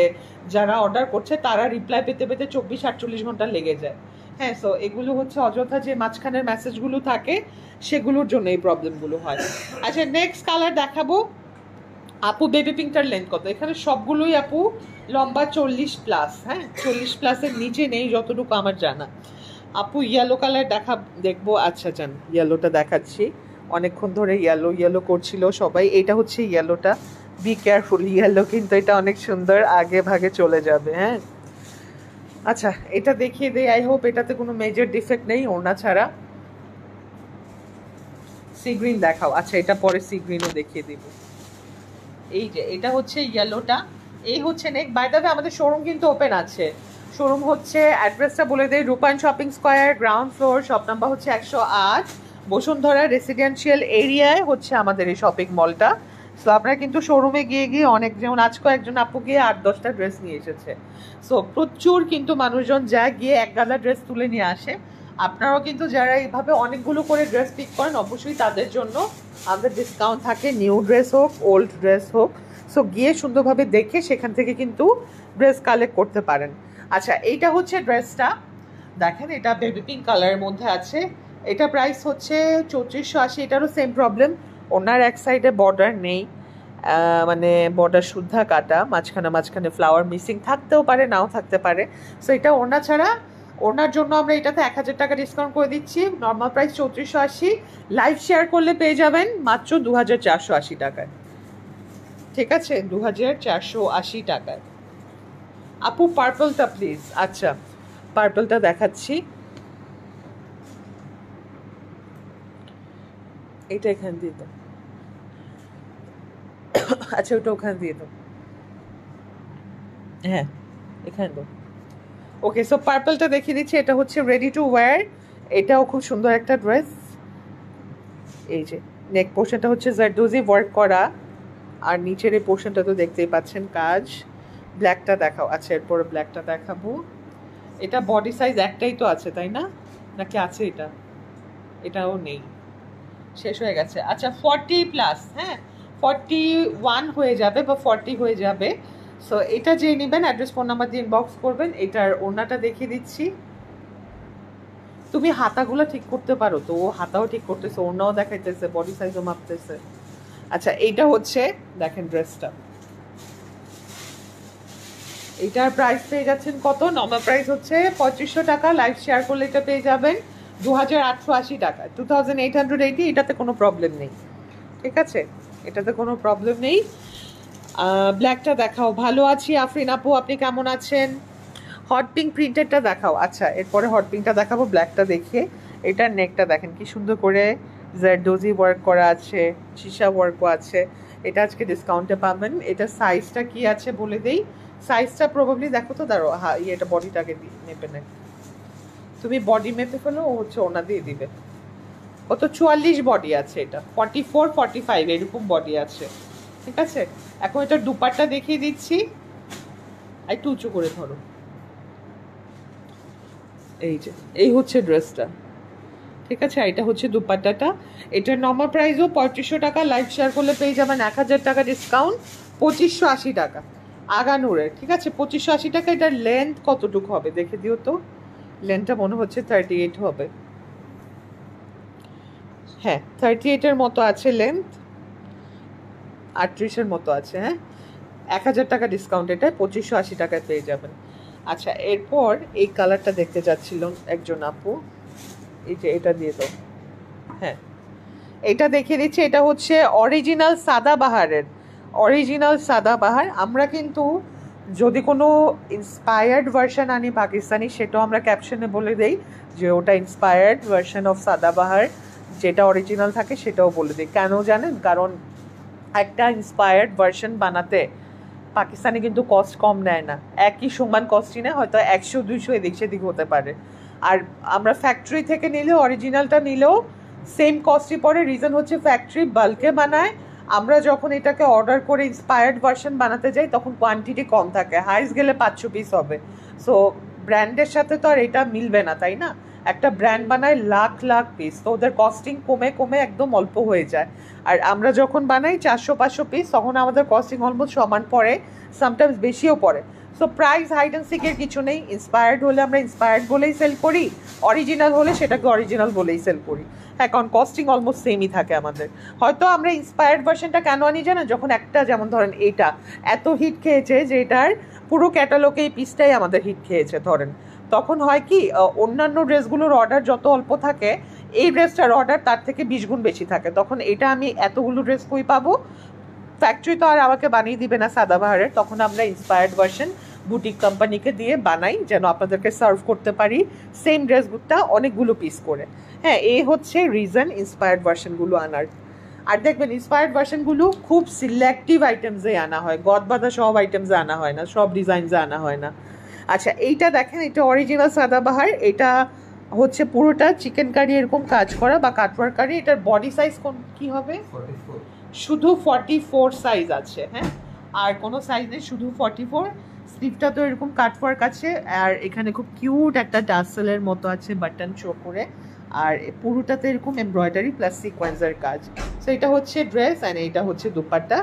যারা অর্ডার করছে তারা রিপ্লাই পেতে পেতে 24-48 ঘন্টা লেগে যায়। হ্যাঁ, সো এগুলো হচ্ছে অযথা যে মাঝখানের মেসেজগুলো থাকে সেগুলোর জন্য এই প্রবলেমগুলো হয়। আচ্ছা, নেক্সট কালার দেখাবো। আপু বেবি পিঙ্কটার লেন্থ কত? এখানে সবগুলোই আপু লম্বা 40+। হ্যাঁ, 40+-এর নিচে নেই যতটুকু আমার জানা। আপু ইয়েলো কালার দেখবো। আচ্ছা যান, ইয়েলোটা দেখাচ্ছি। অনেকক্ষণ ধরে ইয়েলো করছিল সবাই। এটা হচ্ছে ইয়েলোটা, বি কেয়ারফুল। ইয়েলো কিন্তু এটা অনেক সুন্দর, আগে ভাগে চলে যাবে। হ্যাঁ, আচ্ছা এটা দেখিয়ে দেই। আই হোপ এটাতে কোনো মেজর ডিফেক্ট নেই ওড়না ছাড়া। সি গ্রিন দেখাও। আচ্ছা, এটা পরে সি গ্রিনও দেখিয়ে দিব। এই যে এটা হচ্ছে ইয়েলোটা, এই হচ্ছে নেক। বাই দ্য ওয়ে আমাদের শোরুম কিন্তু ওপেন আছে। শোরুম হচ্ছে, অ্যাড্রেসটা বলে দেয়, রূপায়ণ shopping square, ground floor, shop number হচ্ছে 108, বসুন্ধরা রেসিডেন্সিয়াল এরিয়ায় হচ্ছে আমাদের এই শপিং মলটা। সো আপনারা কিন্তু শোরুমে গিয়ে গিয়ে অনেক, যেমন আজকে একজন আপু গিয়ে 8-10টা ড্রেস নিয়ে এসেছে। সো প্রচুর কিন্তু মানুষজন যায় গিয়ে এক গাদা ড্রেস তুলে নিয়ে আসে। আপনারাও কিন্তু যারা এইভাবে অনেকগুলো করে ড্রেস পিক করেন অবশ্যই তাদের জন্য আমাদের ডিসকাউন্ট থাকে, নিউ ড্রেস হোক ওল্ড ড্রেস হোক। সো গিয়ে সুন্দরভাবে দেখে সেখান থেকে কিন্তু ড্রেস কালেক্ট করতে পারেন। আচ্ছা, এইটা হচ্ছে ড্রেসটা দেখেন, এটা বেবি পিঙ্ক কালারের মধ্যে আছে। এটা প্রাইস হচ্ছে 3480। এটারও সেম প্রবলেম, ওনার এক সাইডে বর্ডার নেই, মানে বর্ডার শুদ্ধা কাটা, মাঝখানে ফ্লাওয়ার মিসিং থাকতেও পারে, নাও থাকতে পারে। সো এটা ওড়না ছাড়া, ওনার জন্য আমরা এটাতে 1000 টাকা ডিসকাউন্ট করে দিচ্ছি। নর্মাল প্রাইস 3480, লাইভ শেয়ার করলে পেয়ে যাবেন মাত্র 2480 টাকায়। ঠিক আছে, 2480 টাকায়। আপু পার্পলটা প্লিজ। আচ্ছা, পার্পলটা দেখাচ্ছি। এটা এখানে দিয়ে দাও। আচ্ছা, ওটা ওখানে দিয়ে দাও। হ্যাঁ, এখানে দাও। ওকে, সো পার্পলটা দেখিয়ে দিচ্ছি। এটা হচ্ছে রেডি টু ওয়্যার, এটাও খুব সুন্দর একটা ড্রেস। এই যে নেক পোর্শনটা হচ্ছে জারদোজি ওয়ার্ক করা, আর নিচের এই পোর্শনটা তো দেখতেই পাচ্ছেন কাজ। ব্ল্যাকটা দেখাও। আচ্ছা, এরপরে ব্ল্যাকটা দেখাবো। এটা বডি সাইজ একটাই তো আছে তাই না, নাকি আছে এটা? এটাও নেই, শেষ হয়ে গেছে। আচ্ছা, 40+, হ্যাঁ 41 হয়ে যাবে বা 40 হয়ে যাবে। সো এটা যে নেবেন অ্যাড্রেস ফোন নাম্বার দিয়ে ইনবক্স করবেন। এটার ওড়নাটা দেখিয়ে দিচ্ছি। তুমি হাতাগুলো ঠিক করতে পারো তো? ও হাতাও ঠিক করতেছে, ওড়নাও দেখাইতেছে, বডি সাইজও মাপতেছে। আচ্ছা, এইটা হচ্ছে দেখেন ড্রেসটা, এটার প্রাইস পেয়ে যাচ্ছেন কত? নর্মাল প্রাইস হচ্ছে 2500 টাকা, লাইভ শেয়ার করলে এটা পেয়ে যাবেন 2880 টাকা, 2880। এটাতে কোনো প্রবলেম নেই, ঠিক আছে, এটাতে কোনো প্রবলেম নেই। ব্ল্যাকটা দেখাও। ভালো আছি আফরিন আপু, আপনি কেমন আছেন? হট পিঙ্ক প্রিন্টেডটা দেখাও। আচ্ছা, এরপরে হট পিঙ্কটা দেখাবো। ব্ল্যাকটা দেখিয়ে, এটার নেকটা দেখেন কি সুন্দর করে জারদোজি ওয়ার্ক করা আছে, সীসা ওয়ার্কও আছে। এটা আজকে ডিসকাউন্টে পাবেন। এটা সাইজটা কি আছে বলে দেই। সাইজটা প্রবাবলি দেখো তো, দাঁড়ো, হ্যাঁ এটা বডিটাকে নেবে না, তুমি বডি মেপে ফেলো, ও হচ্ছে ওনা দিয়ে দিবে। ও তো 44 বডি আছে, এটা 44 45 এরকম বডি আছে। ঠিক আছে, এখন এটার দুপাট্টা দেখিয়ে দিচ্ছি, একটু উঁচু করে ধরো। এই যে এই হচ্ছে ড্রেসটা, ঠিক আছে, এটা হচ্ছে দুপাট্টাটা। এটার নর্মাল প্রাইসও 3500 টাকা, লাইভ শেয়ার করলে পেয়ে যাবেন 1000 টাকা ডিসকাউন্ট, 2580 টাকা আগানুরের। ঠিক আছে, 2580 টাকা। এটার লেন্থ কতটুকু হবে দেখে দিও তো, লেন্থটা মনে হচ্ছে 38 হবে, হ্যাঁ 38-এর মতো আছে লেন্থ, 38-এর মতো আছে। হ্যাঁ, 1000 টাকা ডিসকাউন্ট, এটা 2580 টাকায় পেয়ে যাবেন। আচ্ছা, এরপর এই কালারটা দেখতে যাচ্ছিল একজন আপু, এই যে এটা দিয়ে দাও, হ্যাঁ এটা দেখিয়ে দিচ্ছি। এটা হচ্ছে অরিজিনাল সাদাবাহারের, অরিজিনাল সাদাবাহার। আমরা কিন্তু যদি কোনো ইন্সপায়ার্ড ভার্সন আনি পাকিস্তানি, সেটাও আমরা ক্যাপশনে বলে দেই যে ওটা ইন্সপায়ার্ড ভার্সন অফ সাদাবাহার, যেটা অরিজিনাল থাকে সেটাও বলে দিই। কেন জানেন? কারণ একটা ইন্সপায়ার্ড ভার্সন বানাতে পাকিস্তানি কিন্তু কস্ট কম নেয় না, একই সমান কস্টই নেয়, হয়তো 100-200 এদিক সেদিক হতে পারে। আর আমরা ফ্যাক্টরি থেকে নিলেও, অরিজিনালটা নিলেও সেম কস্টই পড়ে। রিজন হচ্ছে ফ্যাক্টরি বাল্কে বানায়, আমরা যখন এটাকে অর্ডার করে ইন্সপায়ার্ড ভার্সন বানাতে যাই তখন কোয়ান্টিটি কম থাকে, হাইস্ট গেলে 500 পিস হবে। সো ব্র্যান্ডের সাথে তো আর এটা মিলবে না, তাই না? একটা ব্র্যান্ড বানায় লাখ লাখ পিস, তো ওদের কস্টিং কমে কমে একদম অল্প হয়ে যায়। আর আমরা যখন বানাই 400-500 পিস, তখন আমাদের কস্টিং অলমোস্ট সমান পড়ে, সামটাইমস বেশিও পড়ে। সো প্রাইস হাইড অ্যান্ড সিকের কিছু নেই। ইন্সপায়ার্ড হলে আমরা ইন্সপায়ার্ড বলেই সেল করি, অরিজিনাল হলে সেটাকে অরিজিনাল বলেই সেল করি। হ্যাঁ, কারণ কস্টিং অলমোস্ট সেমই থাকে আমাদের। হয়তো আমরা ইন্সপায়ার্ড ভার্সনটা কেন আনি জানেন? যখন একটা, যেমন ধরেন এইটা এত হিট খেয়েছে যে এটার পুরো ক্যাটালগে এই পিসটাই আমাদের হিট খেয়েছে ধরেন, তখন হয় কি অন্যান্য ড্রেসগুলোর অর্ডার যত অল্প থাকে, এই ড্রেসটার অর্ডার তার থেকে 20 গুণ বেশি থাকে। তখন এটা আমি এতগুলো ড্রেস কই পাবো, ফ্যাক্টরি তো আর আমাকে বানিয়ে দিবে না সাদাবাহারের, তখন আমরা ইন্সপায়ার্ড ভার্সন বুটিক কোম্পানিকে দিয়ে বানাই, যেন আপনাদেরকে সার্ভ করতে পারি সেম ড্রেসগুলোটা অনেকগুলো পিস করে। হ্যাঁ, এই হচ্ছে রিজন ইন্সপায়ার্ড ভার্সনগুলো আনার। আর দেখবেন ইন্সপায়ার্ড ভার্সনগুলো খুব সিলেক্টিভ আইটেমসে আনা হয়, গদবাঁধা সব আইটেমসে আনা হয় না, সব ডিজাইনসে আনা হয় না। আচ্ছা, এইটা দেখেন, এটা অরিজিনাল সাদাবাহার। এটা হচ্ছে পুরোটা চিকেন কারি এরকম কাজ করা বা কাটওয়ার কারি। এটার বডি সাইজ কোন কি হবে? 44, শুধু 44 সাইজ আছে। হ্যাঁ, আর কোনো সাইজ নেই, শুধু 44। স্লিভটা তো এরকম কাটওয়ার্ক আছে, আর এখানে খুব কিউট একটা টাসেলের মতো আছে বাটন শো করে, আর পুরোটাতে এরকম এমব্রয়ডারি প্লাস সিকোয়েন্সের কাজ। সো এটা হচ্ছে ড্রেস, অ্যান্ড এইটা হচ্ছে দুপাট্টা,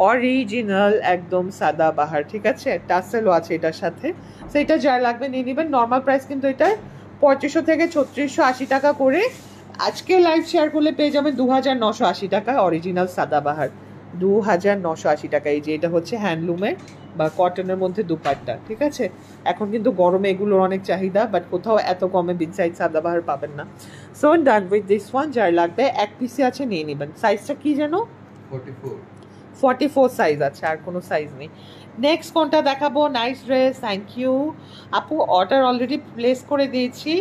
অরিজিনাল একদম সাদাবাহার। ঠিক আছে, টাসেলও আছে এটার সাথে। সো এটা যার লাগবে নিয়ে নেবেন। নর্মাল প্রাইস কিন্তু এটা 3500 থেকে 3680 টাকা করে। আজকে লাইভ শেয়ার করলে পেয়ে যাবেন 2980 টাকা অরিজিনাল সাদাবাহার, 2980 টাকা। এই যে এটা হচ্ছে হ্যান্ডলুমের বা কটনের মধ্যে দুপাট্টা। ঠিক আছে, এখন কিন্তু গরমে এগুলোর অনেক চাহিদা, বাট কোথাও এত কমে বিগ সাইজ সাদাবাহার পাবেন না। So done with this one, যার লাগবে এক পিসে আছে নিয়ে নেবেন। সাইজটা কি যেন 44 সাইজ আছে, আর কোনো সাইজ নেই। নেক্সট কোনটা দেখাবো? নাইস ড্রেস, থ্যাংক ইউ আপু। অর্ডার অলরেডি প্লেস করে দিয়েছি।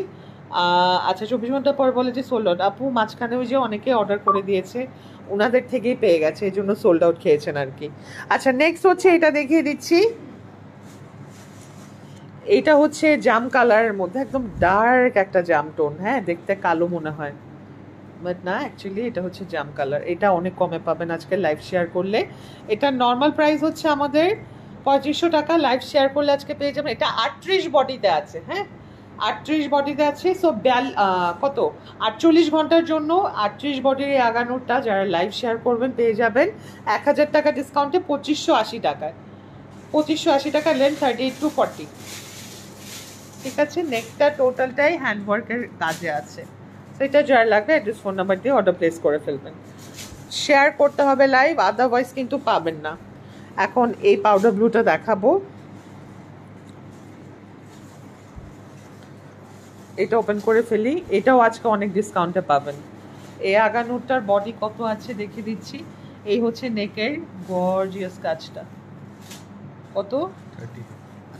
আচ্ছা, 24 ঘন্টা পর বলে যে সোল্ড আউট। আপু মাঝখানে ওই যে অনেকে অর্ডার করে দিয়েছে, ওনাদের থেকেই পেয়ে গেছে, এই জন্য সোল্ড আউট খেয়েছেন আর কি। আচ্ছা, নেক্সট হচ্ছে এটা দেখিয়ে দিচ্ছি। এটা হচ্ছে জাম কালারের মধ্যে, একদম ডার্ক একটা জাম টোন। হ্যাঁ, দেখতে কালো মনে হয়, বাট না, অ্যাকচুয়ালি এটা হচ্ছে জাম কালার। এটা অনেক কমে পাবেন আজকে লাইভ শেয়ার করলে। এটা নর্মাল প্রাইস হচ্ছে আমাদের 3500 টাকা, লাইভ শেয়ার করলে আজকে পেয়ে যাবেন। এটা 38 বডিতে আছে। হ্যাঁ, 38 বডিতে আছে। সো কত 48 ঘন্টার জন্য 38 বডির এই আগানোরটা যারা লাইভ শেয়ার করবেন পেয়ে যাবেন 1000 টাকা ডিসকাউন্টে 2580 টাকায়। 2580 টাকা, লেন্থ 38 to 40। ঠিক আছে, নেকটা টোটালটাই হ্যান্ডওয়ার্কের কাজে আছে। সেটা যার লাগবে অ্যাড্রেস ফোন নাম্বার দিয়ে অর্ডার প্লেস করে ফেলবেন। শেয়ার করতে হবে লাইভ, আদারওয়াইজ কিন্তু পাবেন না। এখন এই পাউডার ব্লুটা দেখাবো, এটা ওপেন করে ফেলি। এটাও আজকে অনেক ডিসকাউন্টে পাবেন। এই আগানুরটার বডি কত আছে দেখিয়ে দিচ্ছি। এই হচ্ছে নেকের গর্জিয়াস কাজটা, কত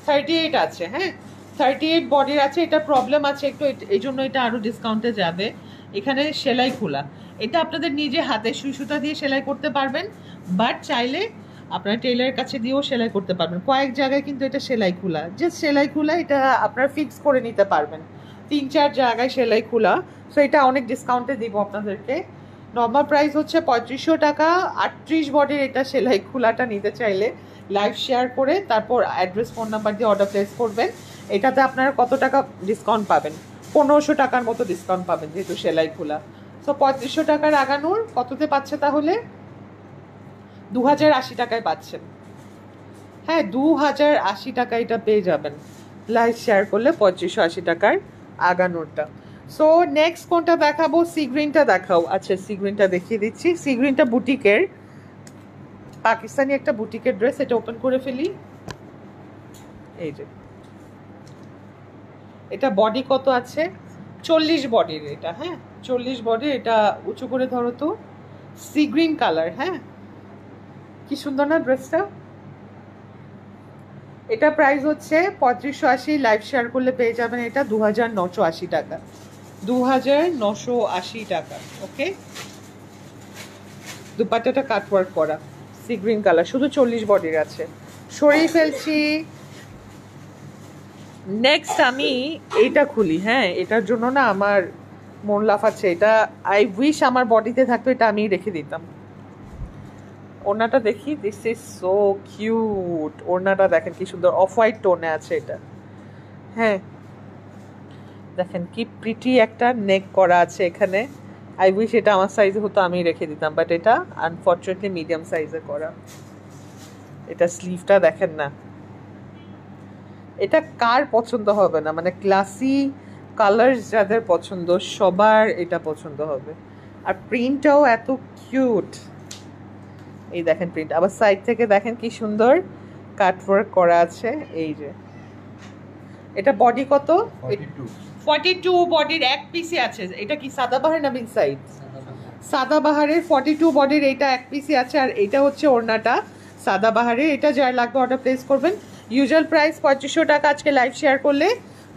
38 আছে। হ্যাঁ, 38 বডির আছে। এটা প্রবলেম আছে একটু, এই জন্য এটা আরও ডিসকাউন্টে যাবে। এখানে সেলাই খোলা, এটা আপনাদের নিজে হাতে সুই সুতা দিয়ে সেলাই করতে পারবেন, বাট চাইলে আপনার টেইলারের কাছে দিয়েও সেলাই করতে পারবেন। কয়েক জায়গায় কিন্তু এটা সেলাই খোলা, জাস্ট সেলাই খোলা, এটা আপনার ফিক্স করে নিতে পারবেন। 3-4 জায়গায় সেলাই খোলা। সো এটা অনেক ডিসকাউন্টে দিব আপনাদেরকে। নর্মাল প্রাইস হচ্ছে 3500 টাকা। 38 বডির এটা সেলাই খোলাটা নিতে চাইলে লাইভ শেয়ার করে তারপর অ্যাড্রেস ফোন নাম্বার দিয়ে অর্ডার প্লেস করবেন। এটাতে আপনারা কত টাকা ডিসকাউন্ট পাবেন? 1500 টাকার মতো ডিসকাউন্ট পাবেন যেহেতু সেলাই খোলা। সো 3500 টাকার আগানোর কততে পাচ্ছে তাহলে? 2080 টাকায় পাচ্ছেন। হ্যাঁ, 2080 টাকা এটা পেয়ে যাবেন লাইভ শেয়ার করলে 3580 টাকার আগানোরটা। সো নেক্সট কোনটা দেখাবো? সি গ্রিনটা দেখাও। আচ্ছা, সি গ্রিনটা দেখিয়ে দিচ্ছি। সি গ্রিনটা বুটিকের, পাকিস্তানি একটা বুটিকের ড্রেস। এটা ওপেন করে ফেলি। এই যে এটা বডি কত আছে? 40 বডির এটা। হ্যাঁ, 40 বডির এটা। উঁচু করে ধরো তো। Sea green colour. হ্যাঁ, কি সুন্দর না ড্রেসটা। এটা প্রাইস হচ্ছে 3580, লাইভ শেয়ার করলে পেয়ে যাবেন এটা 2980 টাকা। 2980 টাকা। ওকে, দুপাট্টাটা কাটওয়ার্ক করা, সি গ্রিন কালার, শুধু 40 বডির আছে। সরিয়ে ফেলছি। নেক্সট আমি এইটা খুলি। হ্যাঁ, এটার জন্য না আমার মন লাফাচ্ছে। এটা আই উইশ আমার বডিতে থাকতো, এটা আমি রেখে দিতাম। ওড়নাটা দেখি। This is so cute. ওড়নাটা দেখেন কি সুন্দর, অফ হোয়াইট টোনে আছে এটা। হ্যাঁ, দেখেন কি প্রিটি একটা নেক করা আছে এখানে। আই উইশ এটা আমার সাইজে হতো, আমি রেখে দিতাম, বাট এটা আনফর্চুনেটলি মিডিয়াম সাইজে করা। এটা স্লিভটা দেখেন না, এটা কার পছন্দ হবে না? মানে ক্লাসি কালার যাদের পছন্দ সবার এটা পছন্দ হবে। আর প্রিন্টটাও এত কিউট। এই দেখেন প্রিন্ট, আবার সাইড থেকে দেখেন কি সুন্দর কাটওয়ার্ক করা আছে। এই যে এটা বডি কত? 42 বডির এক পিসি আছে। এটা কি সাদাবাহার না বিন সাইড? সাদাবাহারের 42 বডির এটা এক পিসি আছে। আর এটা হচ্ছে ওড়নাটা সাদাবাহারের। এটা যার লাগবে অর্ডার প্লেস করবেন। ইউজুয়াল প্রাইস 2500 টাকা, আজকে লাইভ শেয়ার করলে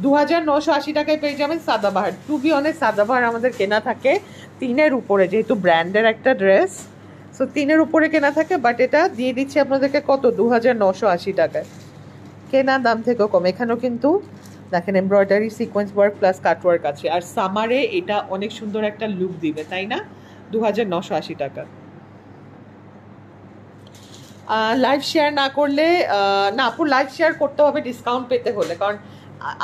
2980 টাকায় পেয়ে যাবেন Sadabahar. Two be honest, Sadabahar আমাদের কেনা থাকে 3-এর উপরে, যেহেতু ব্র্যান্ডের একটা ড্রেস, সো 3-এর উপরে কেনা থাকে। বাট এটা দিয়ে দিচ্ছি আপনাদেরকে কত? 2980 টাকায়। কেনা দাম থেকেও কম। এখানেও কিন্তু দেখেন embroidery, sequence work plus cutwork আছে। আর সামারে এটা অনেক সুন্দর একটা লুক দিবে, তাই না? 2980 টাকা। লাইভ শেয়ার না করলে না আপু, লাইভ শেয়ার করতে হবে ডিসকাউন্ট পেতে হলে। কারণ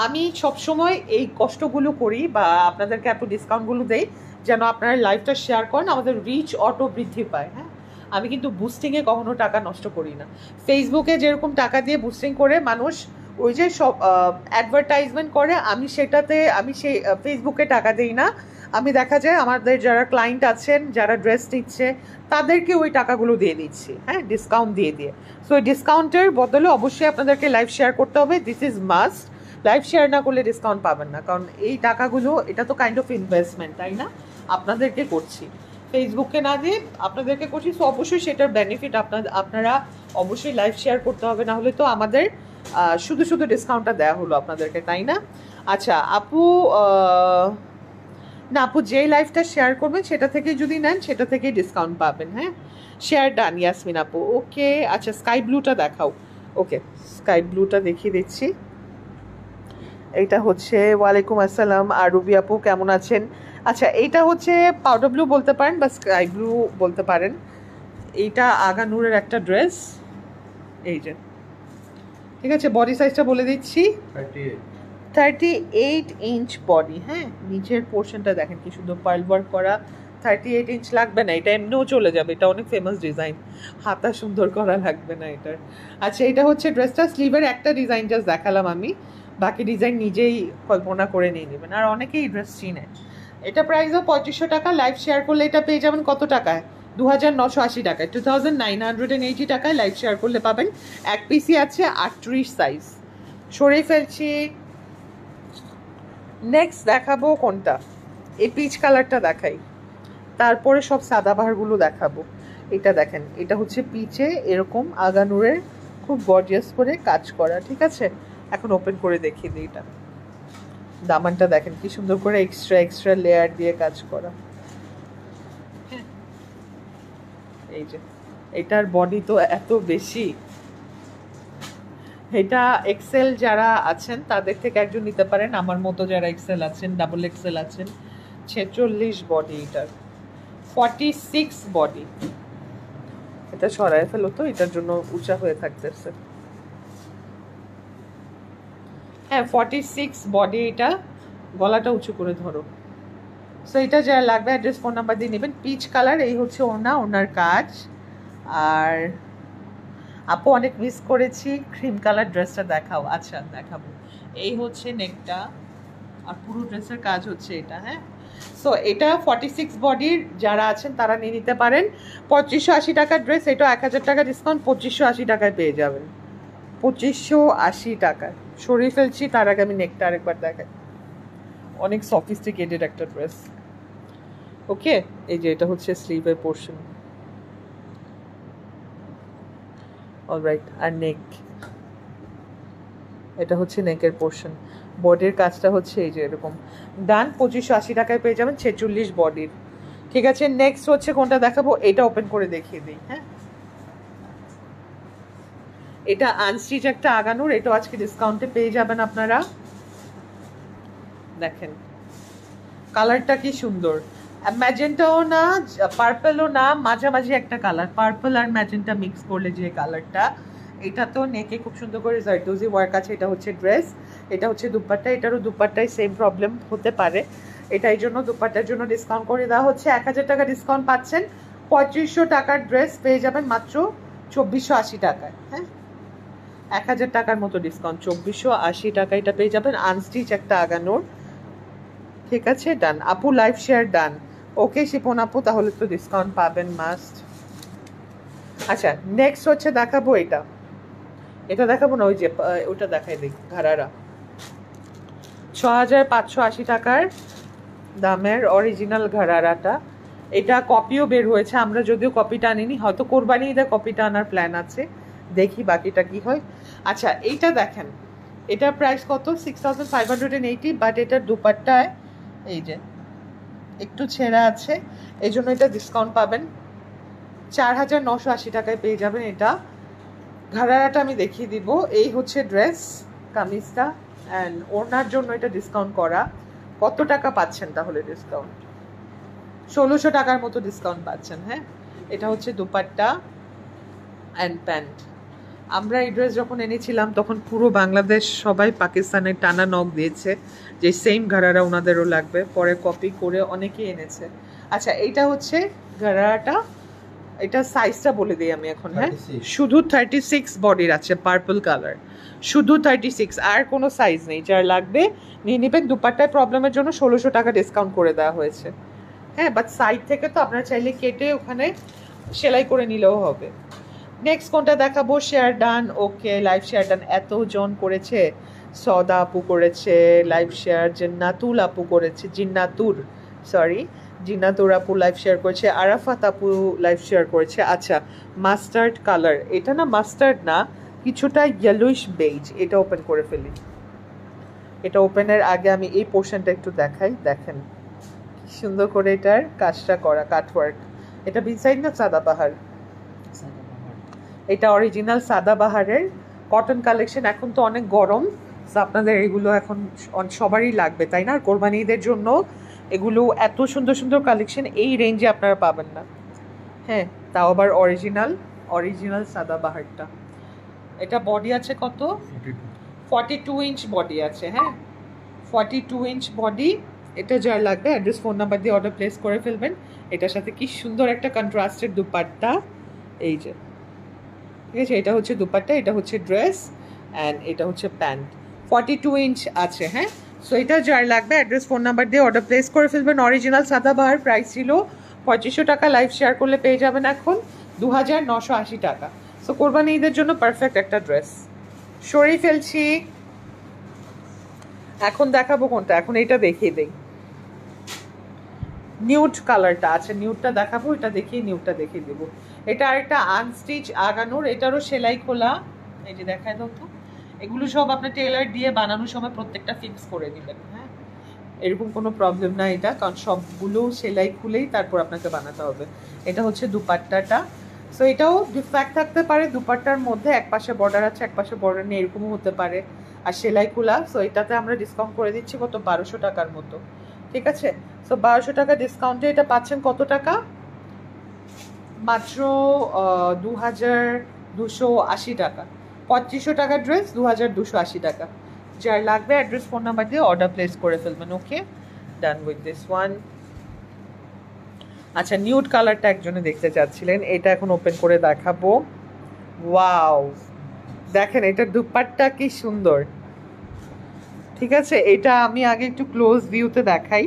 আমি সবসময় এই কষ্টগুলো করি বা আপনাদেরকে এত ডিসকাউন্টগুলো দেই যেন আপনারা লাইভটা শেয়ার করেন, আমাদের রিচ অটো বৃদ্ধি পায়। হ্যাঁ, আমি কিন্তু বুস্টিংয়ে কখনো টাকা নষ্ট করি না। ফেসবুকে যেরকম টাকা দিয়ে বুস্টিং করে মানুষ ওই যে সব অ্যাডভার্টাইজমেন্ট করে, আমি সেটাতে আমি সেই ফেসবুকে টাকা দিই না। আমি দেখা যায় আমাদের যারা ক্লায়েন্ট আছেন, যারা ড্রেস নিচ্ছে, তাদেরকে ওই টাকাগুলো দিয়ে দিচ্ছি। হ্যাঁ, ডিসকাউন্ট দিয়ে দিয়ে। সো ওই ডিসকাউন্টের বদলে অবশ্যই আপনাদেরকে লাইভ শেয়ার করতে হবে। This is must. Live share না করলে ডিসকাউন্ট পাবেন না। কারণ এই টাকাগুলো, এটা তো কাইন্ড অফ ইনভেস্টমেন্ট, তাই না? আপনাদেরকে করছি, ফেসবুকে না দিয়ে আপনাদেরকে করছি। সো অবশ্যই সেটার বেনিফিট আপনারা অবশ্যই লাইভ শেয়ার করতে হবে, না হলে তো আমাদের শুধু শুধু ডিসকাউন্টটা দেওয়া হলো আপনাদেরকে, তাই না? আচ্ছা আপু, না আপু, যেই লাইভটা শেয়ার করবেন সেটা থেকে যদি নেন সেটা থেকেই ডিসকাউন্ট পাবেন। হ্যাঁ, শেয়ার ডান ইয়াসমিন আপু। ওকে, আচ্ছা স্কাই ব্লুটা দেখাও। ওকে, স্কাই ব্লুটা দেখিয়ে দিচ্ছি। এইটা হচ্ছে, ওয়ালাইকুম আসসালাম। আর রুবি আপু কেমন আছেন? আচ্ছা, এইটা হচ্ছে পাউডার ব্লু বলতে পারেন বা স্কাই ব্লু বলতে পারেন। এইটা আগানুরের একটা ড্রেস। এই যে, ঠিক আছে, বডি সাইজটা বলে দিচ্ছি, 38 ইঞ্চ বডি। হ্যাঁ, নিচের পোর্শনটা দেখেন কি সুন্দর পার্ল ওয়ার্ক করা। 38 ইঞ্চ লাগবে না, এটা এমনিও চলে যাবে, এটা অনেক ফেমাস ডিজাইন। হাতা সুন্দর করা লাগবে না এটার। আচ্ছা, এটা হচ্ছে ড্রেসটা। স্লিভের একটা ডিজাইন জাস্ট দেখালাম আমি, বাকি ডিজাইন নিজেই কল্পনা করে নিয়ে নেবেন। আর অনেকেই ড্রেস চিনে। এটা প্রাইসও 2500 টাকা। লাইভ শেয়ার করলে এটা পেয়ে যাবেন কত টাকায়? 2980 টাকায়। 2980 টাকায় লাইভ শেয়ার করলে পাবেন। এক পিসি আছে, 38 সাইজ। সরিয়ে ফেলছি। নেক্সট দেখাবো কোনটা? এই পিচ কালারটা দেখাই, তারপরে সব সাদাবাহারগুলো দেখাবো। এটা দেখেন, এটা হচ্ছে পিচে এরকম আগানুরের খুব গর্জিয়াস করে কাজ করা। ঠিক আছে, এখন ওপেন করে দেখিয়ে দিই। এটা দামানটা দেখেন কি সুন্দর করে এক্সট্রা এক্সট্রা লেয়ার দিয়ে কাজ করা। এই যে, এটার বডি তো এত বেশি। এটা এক্সেল যারা আছেন তাদের থেকে একজন নিতে পারেন, আমার মতো যারা এক্সেল আছেন, ডাবল এক্সেল আছেন। 46 বডি এটার। 46 বডি। এটা সরায় ফেলো তো, এটার জন্য উঁচা হয়ে থাকতেছে। হ্যাঁ 46 বডি, এটা গলাটা উঁচু করে ধরো। সো এটা যারা লাগবে অ্যাড্রেস ফোন নাম্বার দিয়ে নেবেন। পিচ কালার, এই হচ্ছে ওনার কাজ। আর আপু অনেক মিস করেছি, ক্রিম কালার ড্রেসটা দেখাও। আচ্ছা দেখাবো। এই হচ্ছে নেকটা, আর পুরো ড্রেসের কাজ হচ্ছে এটা। হ্যাঁ সো এটা 46 বডির যারা আছেন তারা নিয়ে নিতে পারেন। 2580 টাকার ড্রেস, এটা 1000 টাকা ডিসকাউন্ট 2580 টাকায় পেয়ে যাবেন। 2580 টাকায় সরিয়ে ফেলছি, তার আগে আমি নেকটা আরেকবার দেখাই। অনেক সফিস্টিকেটেড একটা ড্রেস। ওকে, এই যে এটা হচ্ছে স্লিভের পোর্শন। অলরাইট, আর নেক, এটা হচ্ছে নেকের পোর্শন। বডির কাজটা হচ্ছে এই যে এরকম। ডান, 2580 টাকায় পেয়ে যাবেন 46 বডির। ঠিক আছে, নেক্সট হচ্ছে কোনটা দেখাবো, এটা ওপেন করে দেখিয়ে দিই। হ্যাঁ এটা আনস্টিচ একটা আগানোর, এটাও আজকে ডিসকাউন্টে পেয়ে যাবেন আপনারা। দেখেন কালারটা কি সুন্দর, ম্যাজেন্টাও না পার্পলও না, মাঝামাঝি একটা কালার, পার্পল আর ম্যাজেন্টা মিক্স করলে যে কালারটা। এটা তো নেকে খুব সুন্দর করে জারদোজি ওয়ার্ক আছে। এটা হচ্ছে ড্রেস, এটা হচ্ছে দুপাট্টা। এটারও দুপাট্টায় সেম প্রবলেম হতে পারে, এটাই জন্য দুপাট্টার জন্য ডিসকাউন্ট করে দেওয়া হচ্ছে। 1000 টাকা ডিসকাউন্ট পাচ্ছেন। 3500 টাকার ড্রেস পেয়ে যাবেন মাত্র 2480 টাকায়। হ্যাঁ 1000 টাকার মতো ডিসকাউন্ট, 2480 টাকা এটা পেয়ে যাবেন। আনস্টিচ একটা আগানোর। ঠিক আছে, ডান আপু, লাইভ শেয়ার ডান। ওকে শিপন আপু, তাহলে তো ডিসকাউন্ট পাবেন মাস্ট। আচ্ছা নেক্সট হচ্ছে দেখাবো এটা, এটা দেখাবো না, ওই যে ওটা দেখাই দিই, ঘাড়ারা। 6580 টাকার দামের অরিজিনাল ঘাড়ারাটা। এটা কপিও বের হয়েছে, আমরা যদিও কপিটা আনিনি, হয়তো কোরবানি ঈদে কপিটা আনার প্ল্যান আছে, দেখি বাকিটা কি হয়। আচ্ছা এইটা দেখেন, এটার প্রাইস কত, 6580, বাট এটার দুপাট্টায় এই যে একটু ছেঁড়া আছে, এই জন্য এটা ডিসকাউন্ট পাবেন। 4980 টাকায় পেয়ে যাবেন এটা। ঘাড়ারাটা আমি দেখিয়ে দিব। এই হচ্ছে ড্রেস, কামিজটা, অ্যান্ড ওড়নার জন্য এটা ডিসকাউন্ট করা। কত টাকা পাচ্ছেন তাহলে ডিসকাউন্ট? 1600 টাকার মতো ডিসকাউন্ট পাচ্ছেন। হ্যাঁ এটা হচ্ছে দুপাট্টা অ্যান্ড প্যান্ট। আমরা এই ড্রেস যখন এনেছিলাম তখন পুরো বাংলাদেশ সবাই পাকিস্তানের টানা নক দিয়েছে যে সেম ঘাড়ারা ওনাদেরও লাগবে, পরে কপি করে অনেকেই এনেছে। আচ্ছা এইটা হচ্ছে ঘাড়াটা, এটা সাইজটা বলে দিই আমি এখন। হ্যাঁ শুধু 36 বডির আছে, পার্পল কালার, শুধু 36, আর কোনো সাইজ নেই। যার লাগবে নিয়ে নেবেন। দুপাট্টায় প্রবলেমের জন্য 1600 টাকা ডিসকাউন্ট করে দেওয়া হয়েছে। হ্যাঁ বাট সাইড থেকে তো আপনারা চাইলে কেটে ওখানে সেলাই করে নিলেও হবে। নেক্সট কোনটা দেখাবো, শেয়ার ডান। ওকে লাইভ শেয়ার ডান, এতজন করেছে। সদা আপু করেছে লাইভ শেয়ার, জিন্নাতুল আপু করেছে, জিন্নাতুর আপু লাইভ শেয়ার করেছে, আরাফাত আপু লাইভ শেয়ার করেছে। আচ্ছা মাস্টার্ড কালার, এটা না মাস্টার্ড না, কিছুটা ইয়েলোইশ বেজ। এটা ওপেন করে ফেলি। এটা ওপেনের আগে আমি এই পোর্শনটা একটু দেখাই। দেখেন কি সুন্দর করে এটার কাজটা করা, কাটওয়ার্ক। এটা বিসাইড না সাদাবাহার, এটা অরিজিনাল সাদাবাহারের কটন কালেকশন। এখন তো অনেক গরম, তো আপনাদের এগুলো এখন সবারই লাগবে তাই না? আর কোরবানি ঈদের জন্য এগুলো এত সুন্দর সুন্দর কালেকশন এই রেঞ্জে আপনারা পাবেন না। হ্যাঁ তাও আবার অরিজিনাল সাদাবাহারটা। এটা বডি আছে কত, 42 ইঞ্চ বডি আছে। হ্যাঁ 42 ইঞ্চ বডি। এটা যার লাগবে অ্যাড্রেস ফোন নাম্বার দিয়ে অর্ডার প্লেস করে ফেলবেন। এটার সাথে কি সুন্দর একটা কন্ট্রাস্টেড দুপাট্টা, এই যে। ঠিক আছে, এটা হচ্ছে দুপাট্টা, এটা হচ্ছে ড্রেস, অ্যান্ড এটা হচ্ছে প্যান্ট। 42 ইঞ্চ আছে। হ্যাঁ সো এটা যার লাগবে অ্যাড্রেস ফোন নাম্বার দিয়ে অর্ডার প্লেস করে ফেলবেন। অরিজিনাল সাদাবাহার, প্রাইস ছিল 2500 টাকা, লাইভ শেয়ার করলে পেয়ে যাবেন এখন 2980 টাকা। সো কোরবানি ঈদের জন্য পারফেক্ট একটা ড্রেস। সরিয়ে ফেলছি। এখন দেখাবো কোনটা, এখন এটা দেখিয়ে দেই। নিউড কালারটা আছে, নিউডটা দেখাবো, এটা দেখিয়ে নিউডটা দেখিয়ে দেবো। এটা আরেকটা আনস্টিচ আগানোর, এটারও সেলাই খোলা। এই যে দেখায় দাও তো, এগুলো সব আপনার টেলার দিয়ে বানানোর সময় প্রত্যেকটা ফিক্স করে দিবেন। হ্যাঁ এরকম কোনো প্রবলেম না এটা, কারণ সবগুলো সেলাই খুলেই তারপর আপনাকে বানাতে হবে। এটা হচ্ছে দুপাট্টাটা। সো এটাও ডিফেক্ট থাকতে পারে, দুপাট্টার মধ্যে এক পাশে বর্ডার আছে এক পাশে বর্ডার নেই, এরকমও হতে পারে। আর সেলাই খোলা। সো এটাতে আমরা ডিসকাউন্ট করে দিচ্ছি কত, 1200 টাকার মতো। ঠিক আছে, সো 1200 টাকা ডিসকাউন্টে এটা পাচ্ছেন কত টাকা, মাত্র 2280 টাকা। 2500 টাকার ড্রেস 2280 টাকা। যার লাগবে অ্যাড্রেস ফোন নাম্বার দিয়ে অর্ডার প্লেস করে ফেলবেন। ওকে, ডান উইথ দিস ওয়ান। আচ্ছা, নিউড কালারটা একজনে দেখতে চাচ্ছিলেন, এটা এখন ওপেন করে দেখাবো। ওয়াও, দেখেন এটার দুপাট্টা কি সুন্দর। ঠিক আছে, এটা আমি আগে একটু ক্লোজ ভিউতে দেখাই।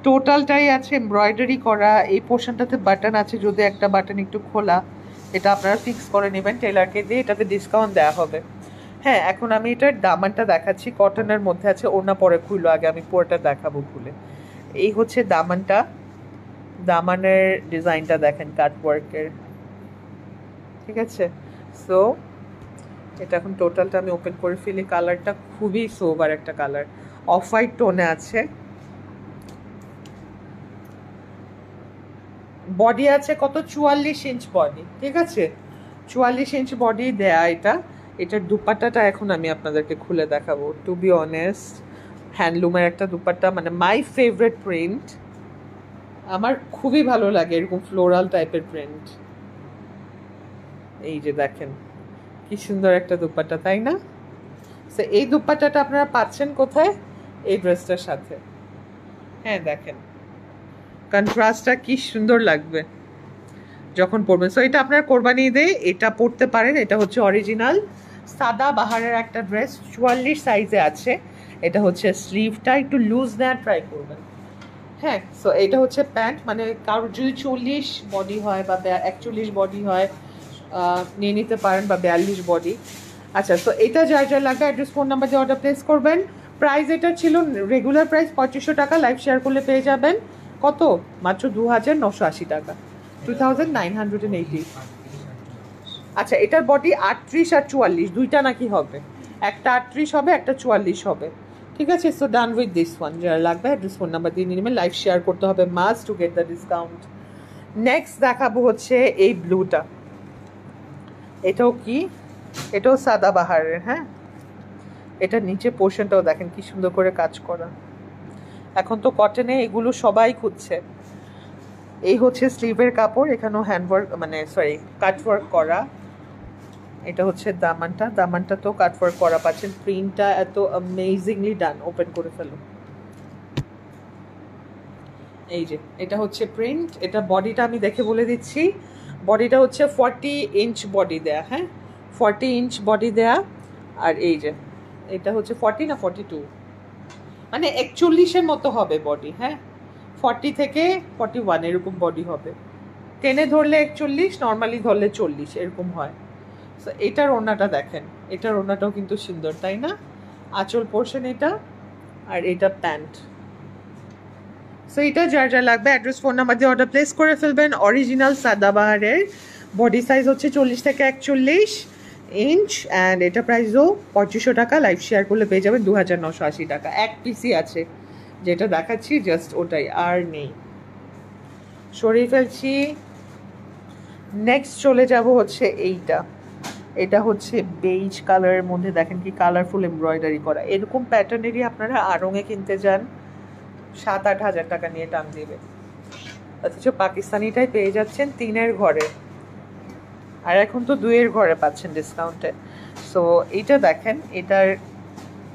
টোটালটাই আছে এমব্রয়ডারি করা। এই পোর্শনটাতে বাটন আছে, যদি একটা বাটন একটু খোলা, এটা আপনারা ফিক্স করে নেবেন টেলারকে দিয়ে, এটাতে ডিসকাউন্ট দেওয়া হবে। হ্যাঁ, এখন আমি এটার দামানটা দেখাচ্ছি, কটনের মধ্যে আছে। ওড়না পরে খুললো, আগে আমি পুরোটা দেখাবো খুলে। এই হচ্ছে দামানটা, দামানের ডিজাইনটা দেখেন কাটওয়ার্কের। ঠিক আছে, সো এটা এখন টোটালটা আমি ওপেন করে ফেলি। কালারটা খুবই সোবার একটা কালার, অফ হোয়াইট টোনে আছে। বডি আছে কত, 44 ইঞ্চ বডি। ঠিক আছে, 44 ইঞ্চ বডি দেয়া এটা। এটার দুপাট্টাটা এখন আমি আপনাদেরকে খুলে দেখাবো। টু বি অনেস্ট, হ্যান্ডলুমের একটা দুপাট্টা, মানে মাই ফেভারিট প্রিন্ট। আমার খুবই ভালো লাগে এরকম ফ্লোরাল টাইপের প্রিন্ট। এই যে দেখেন কি সুন্দর একটা দুপাট্টা, তাই না? সো এই দুপাট্টাটা আপনারা পাচ্ছেন কোথায়? এই ড্রেসটার সাথে। হ্যাঁ দেখেন কন্ট্রাস্টটা কি সুন্দর লাগবে যখন পরবেন। সো এটা আপনার কোরবানি ঈদে এটা পরতে পারেন। এটা হচ্ছে অরিজিনাল সাদা বাহারের একটা ড্রেস, 44 সাইজে আছে। এটা হচ্ছে স্লিভটা একটু লুজ নেওয়ার ট্রাই করবেন। হ্যাঁ, সো এটা হচ্ছে প্যান্ট, মানে কারোর যদি 40 বডি হয় বা 41 বডি হয় নিয়ে নিতে পারেন, বা 42 বডি। আচ্ছা, সো এটা যার যার লাগবে অ্যাড্রেস ফোন নাম্বার দিয়ে অর্ডার প্লেস করবেন। প্রাইস এটা ছিল রেগুলার প্রাইস 2500 টাকা, লাইভ শেয়ার করলে পেয়ে যাবেন কত, মাত্র 2980 টাকা, 2980। আচ্ছা, এটার বডি 38 আর 44 দুইটা নাকি হবে, একটা 38 হবে, একটা 44 হবে। ঠিক আছে, so done with this one. যারা লাগবে অ্যাড্রেস ফোন নাম্বার দিয়ে নিয়ে নেবেন, লাইভ শেয়ার করতে হবে must to get the discount. Next দেখাবো হচ্ছে এই ব্লুটা। এটাও কি, এটাও সাদা বাহারের। হ্যাঁ, এটা নিচে পোর্শনটাও দেখেন কি সুন্দর করে কাজ করা। এখন তো কটনে এগুলো সবাই খুঁজছে। এই হচ্ছে স্লিভের কাপড়, এখানেও হ্যান্ডওয়ার্ক, মানে সরি কাটওয়ার্ক করা। এটা হচ্ছে দামানটা, দামানটা তো কাটওয়ার্ক করা পাচ্ছেন। প্রিন্টটা এত অ্যামেজিংলি ডান। ওপেন করে ফেলো। এই যে এটা হচ্ছে প্রিন্ট। এটা বডিটা আমি দেখে বলে দিচ্ছি, বডিটা হচ্ছে 40 ইঞ্চ বডি দেয়া। হ্যাঁ, 40 ইঞ্চ বডি দেয়া। আর এই যে এটা হচ্ছে 40 না 42, মানে 41-এর মতো হবে বডি। হ্যাঁ, 40 থেকে 41 এরকম বডি হবে। টেনে ধরলে 41, নর্মালি ধরলে 40 এরকম হয়। সো এটার ওড়নাটা দেখেন, এটার ওড়নাটাও কিন্তু সুন্দর, তাই না? আঁচল পোর্শন এটা, আর এটা প্যান্ট। সো এটা যার যা লাগবে অ্যাড্রেস ফোন নাম্বার দিয়ে অর্ডার প্লেস করে ফেলবেন। অরিজিনাল সাদাবাহারের, বডি সাইজ হচ্ছে 40 থেকে 41 ইঞ্চ, অ্যান্ড এটা প্রাইসও 2500 টাকা। লাইভ শেয়ার করলে পেয়ে যাবেন 2980 টাকা। এক পিসই আছে, যেটা দেখাচ্ছি জাস্ট ওটাই, আর নেই। সরিয়ে ফেলছি। নেক্সট চলে যাব হচ্ছে এইটা। এটা হচ্ছে বেইজ কালারের মধ্যে, দেখেন কি কালারফুল এমব্রয়ডারি করা। এরকম প্যাটার্নেরই আপনারা আড়ংয়ে কিনতে যান, 7-8 হাজার টাকা নিয়ে টান দেবে, অথচ পাকিস্তানিটাই পেয়ে যাচ্ছেন 3-এর ঘরে, আর এখন তো 2-এর ঘরে পাচ্ছেন ডিসকাউন্টে। সো এইটা দেখেন, এটার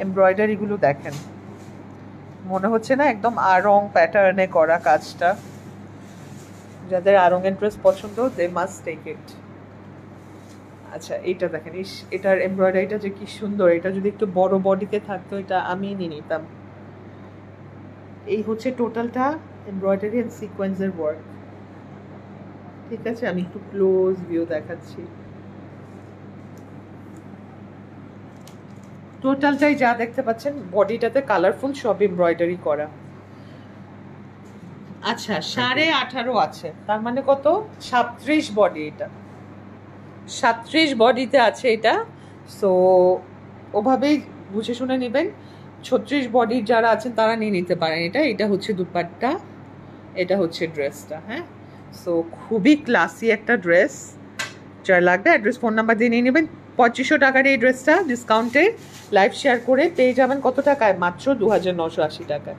এমব্রয়ডারিগুলো দেখেন, মনে হচ্ছে না একদম আড়ং প্যাটার্নে করা কাজটা। যাদের আড়ংয়ের ড্রেস পছন্দ, দে মাস্ট টেক ইট। আচ্ছা, এইটা দেখেন, এটার এমব্রয়ডারিটা যে কি সুন্দর। এটা যদি একটু বড় বডিতে থাকতো, এটা আমি নিয়ে নিতাম। এই হচ্ছে টোটালটা এমব্রয়ডারি অ্যান্ড সিকোয়েন্সের ওয়ার্ক। ঠিক আছে, আমি একটু ক্লোজ ভিউ দেখাচ্ছি। টোটালটাই যা দেখতে পাচ্ছেন, বডিটাতে কালারফুল সব এমব্রয়ডারি করা। আচ্ছা, 18.5 আছে, তার মানে কত, 37 বডি। এটা 37 বডিতে আছে এটা। সো ওভাবেই বুঝে শুনে নেবেন। 36 বডির যারা আছেন তারা নিয়ে নিতে পারেন এটা। এটা হচ্ছে দুপাট্টা, এটা হচ্ছে ড্রেসটা। হ্যাঁ, সো খুবই ক্লাসি একটা ড্রেস। যার লাগবে অ্যাড্রেস ফোন নাম্বার দিয়ে নিয়ে নেবেন। 2500 টাকার এই ড্রেসটা ডিসকাউন্টে লাইভ শেয়ার করে পেয়ে যাবেন কত টাকায়, মাত্র 2980 টাকায়,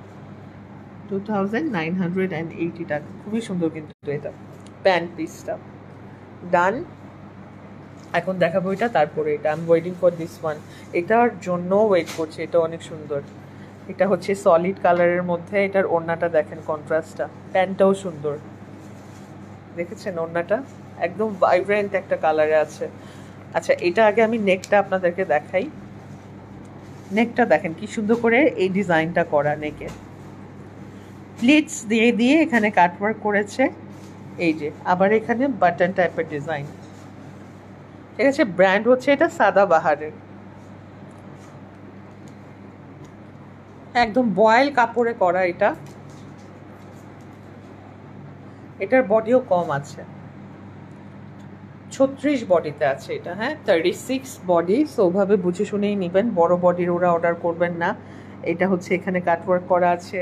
2980 টাকা। খুবই সুন্দর কিন্তু এটা প্যান্ট পিসটা। ডান। এখন দেখাবো এটা, তারপরে এটা। I am waiting for this one. এটার জন্য ওয়েট করছি, এটা অনেক সুন্দর। এটা হচ্ছে সলিড কালারের মধ্যে, এটার ওড়নাটা দেখেন, কন্ট্রাস্টটা, প্যান্টটাও সুন্দর, দেখেছেন ওড়নাটা একদম ভাইব্রেন্ট একটা কালারে আছে। আচ্ছা, এটা আগে আমি নেকটা আপনাদেরকে দেখাই। নেকটা দেখেন কি সুন্দর করে এই ডিজাইনটা করা, নেকে প্লিটস দিয়ে দিয়ে এখানে কাটওয়ার্ক করেছে, এই যে আবার এখানে বাটন টাইপের ডিজাইন। ঠিক আছে, ব্র্যান্ড হচ্ছে এটা সাদাবাহারের, একদম বয়েল কাপড়ে করা এটা। এটার বডিও কম আছে, 36 বডিতে আছে এটা, হ্যাঁ 36 বডি। সো ওভাবে বুঝে শুনেই নেবেন, বড় বডির ওরা অর্ডার করবেন না। এটা হচ্ছে এখানে কাটওয়ার্ক করা আছে,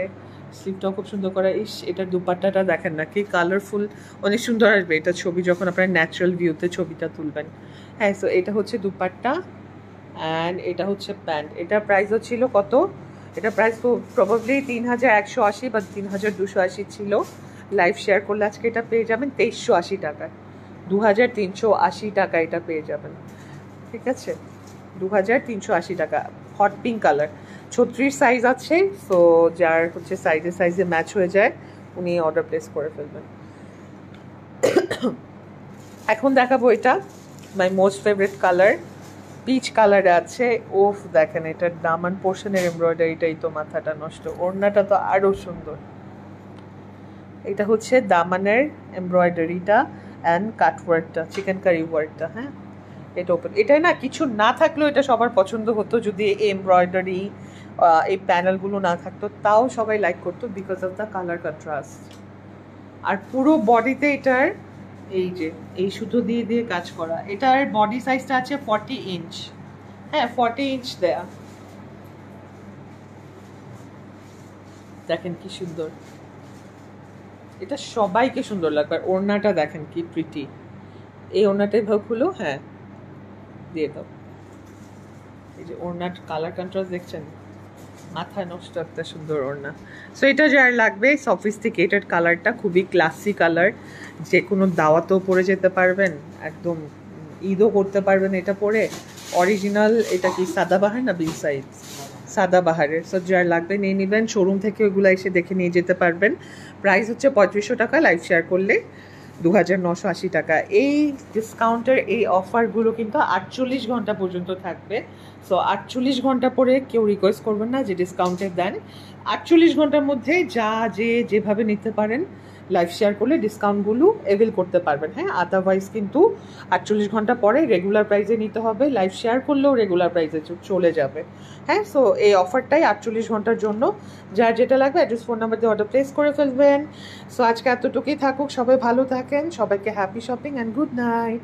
স্লিভটাও খুব সুন্দর করা। ইস, এটার দুপাট্টাটা দেখেন না কি কালারফুল, অনেক সুন্দর আসবে এটা ছবি যখন আপনারা ন্যাচারাল ভিউতে ছবিটা তুলবেন। হ্যাঁ, সো এটা হচ্ছে দুপাট্টা অ্যান্ড এটা হচ্ছে প্যান্ট। এটার প্রাইসও ছিল কত, এটার প্রাইস প্রবাবলি 3180 বা 3280 ছিল। লাইভ শেয়ার করলে আজকে এটা পেয়ে যাবেন 2380 টাকায়, 2380 টাকা এটা পেয়ে যাবেন। ঠিক আছে, 2380 টাকা। হট পিঙ্ক কালার, 36 সাইজ আছে। সো যার হচ্ছে সাইজে ম্যাচ হয়ে যায় উনি অর্ডার প্লেস করে ফেলবেন। এখন দেখাবো এটা, my most favourite colour, peach কালারে আছে। ওফ দেখেন, এটার দামান পোর্শনের এমব্রয়ডারিটাই তো মাথাটা নষ্ট, ওড়নাটা তো আরও সুন্দর। এটা হচ্ছে দামানের এমব্রয়ডারিটা অ্যান্ড কাটওয়ার্কটা, চিকেন কারি ওয়ার্কটা। হ্যাঁ, এটা ওপেন, এটাই না কিছু না থাকলেও এটা সবার পছন্দ হতো, যদি এই এমব্রয়ডারি এই প্যানেলগুলো না থাকতো, তাও সবাই লাইক করতো because of the colour contrast. আর পুরো বডিতে এটার এই যে এই সুতো দিয়ে দিয়ে কাজ করা। এটার বডি সাইজটা আছে 40 ইঞ্চ, হ্যাঁ 40 ইঞ্চ দেয়া। দেখেন কি সুন্দর, এটা সবাইকে সুন্দর লাগবে। আর ওড়নাটা দেখেন কি প্রিটি, এই ওড়নাটাই ভাগ হলো, হ্যাঁ দিয়ে দাও। এই যে ওড়নার কালার কন্ট্রাস্ট দেখছেন, মাথায় নষ্ট একটা সুন্দর ওড়না। সো এটা যার লাগবে, সফিস্টিকেটেড কালারটা, খুবই ক্লাসি কালার, যে কোনো দাওয়াতেও পরে যেতে পারবেন, একদম ঈদও করতে পারবেন এটা পরে। অরিজিনাল এটা কি সাদাবাহার না বিল সাইজ? সাদাবাহারের। সো যার লাগবে নিয়ে নেবেন, শোরুম থেকে ওইগুলো এসে দেখে নিয়ে যেতে পারবেন। প্রাইস হচ্ছে 3500 টাকা, লাইভ শেয়ার করলে 2980 টাকা। এই ডিসকাউন্টের এই অফারগুলো কিন্তু 48 ঘন্টা পর্যন্ত থাকবে। সো 48 ঘন্টা পরে কেউ রিকোয়েস্ট করবেন না যে ডিসকাউন্টে দেন। 48 ঘন্টার মধ্যে যেভাবে নিতে পারেন, লাইভ শেয়ার করলে ডিসকাউন্টগুলো এভেল করতে পারবেন। হ্যাঁ, আদারওয়াইজ কিন্তু 48 ঘন্টা পরে রেগুলার প্রাইসে নিতে হবে, লাইভ শেয়ার করলেও রেগুলার প্রাইসে চলে যাবে। হ্যাঁ, সো এই অফারটাই 48 ঘন্টার জন্য। যার যেটা লাগবে অ্যাড্রেস ফোন নাম্বার দিয়ে অর্ডার প্লেস করে ফেলবেন। সো আজকে এতটুকুই থাকুক, সবাই ভালো থাকেন, সবাইকে happy shopping and good night.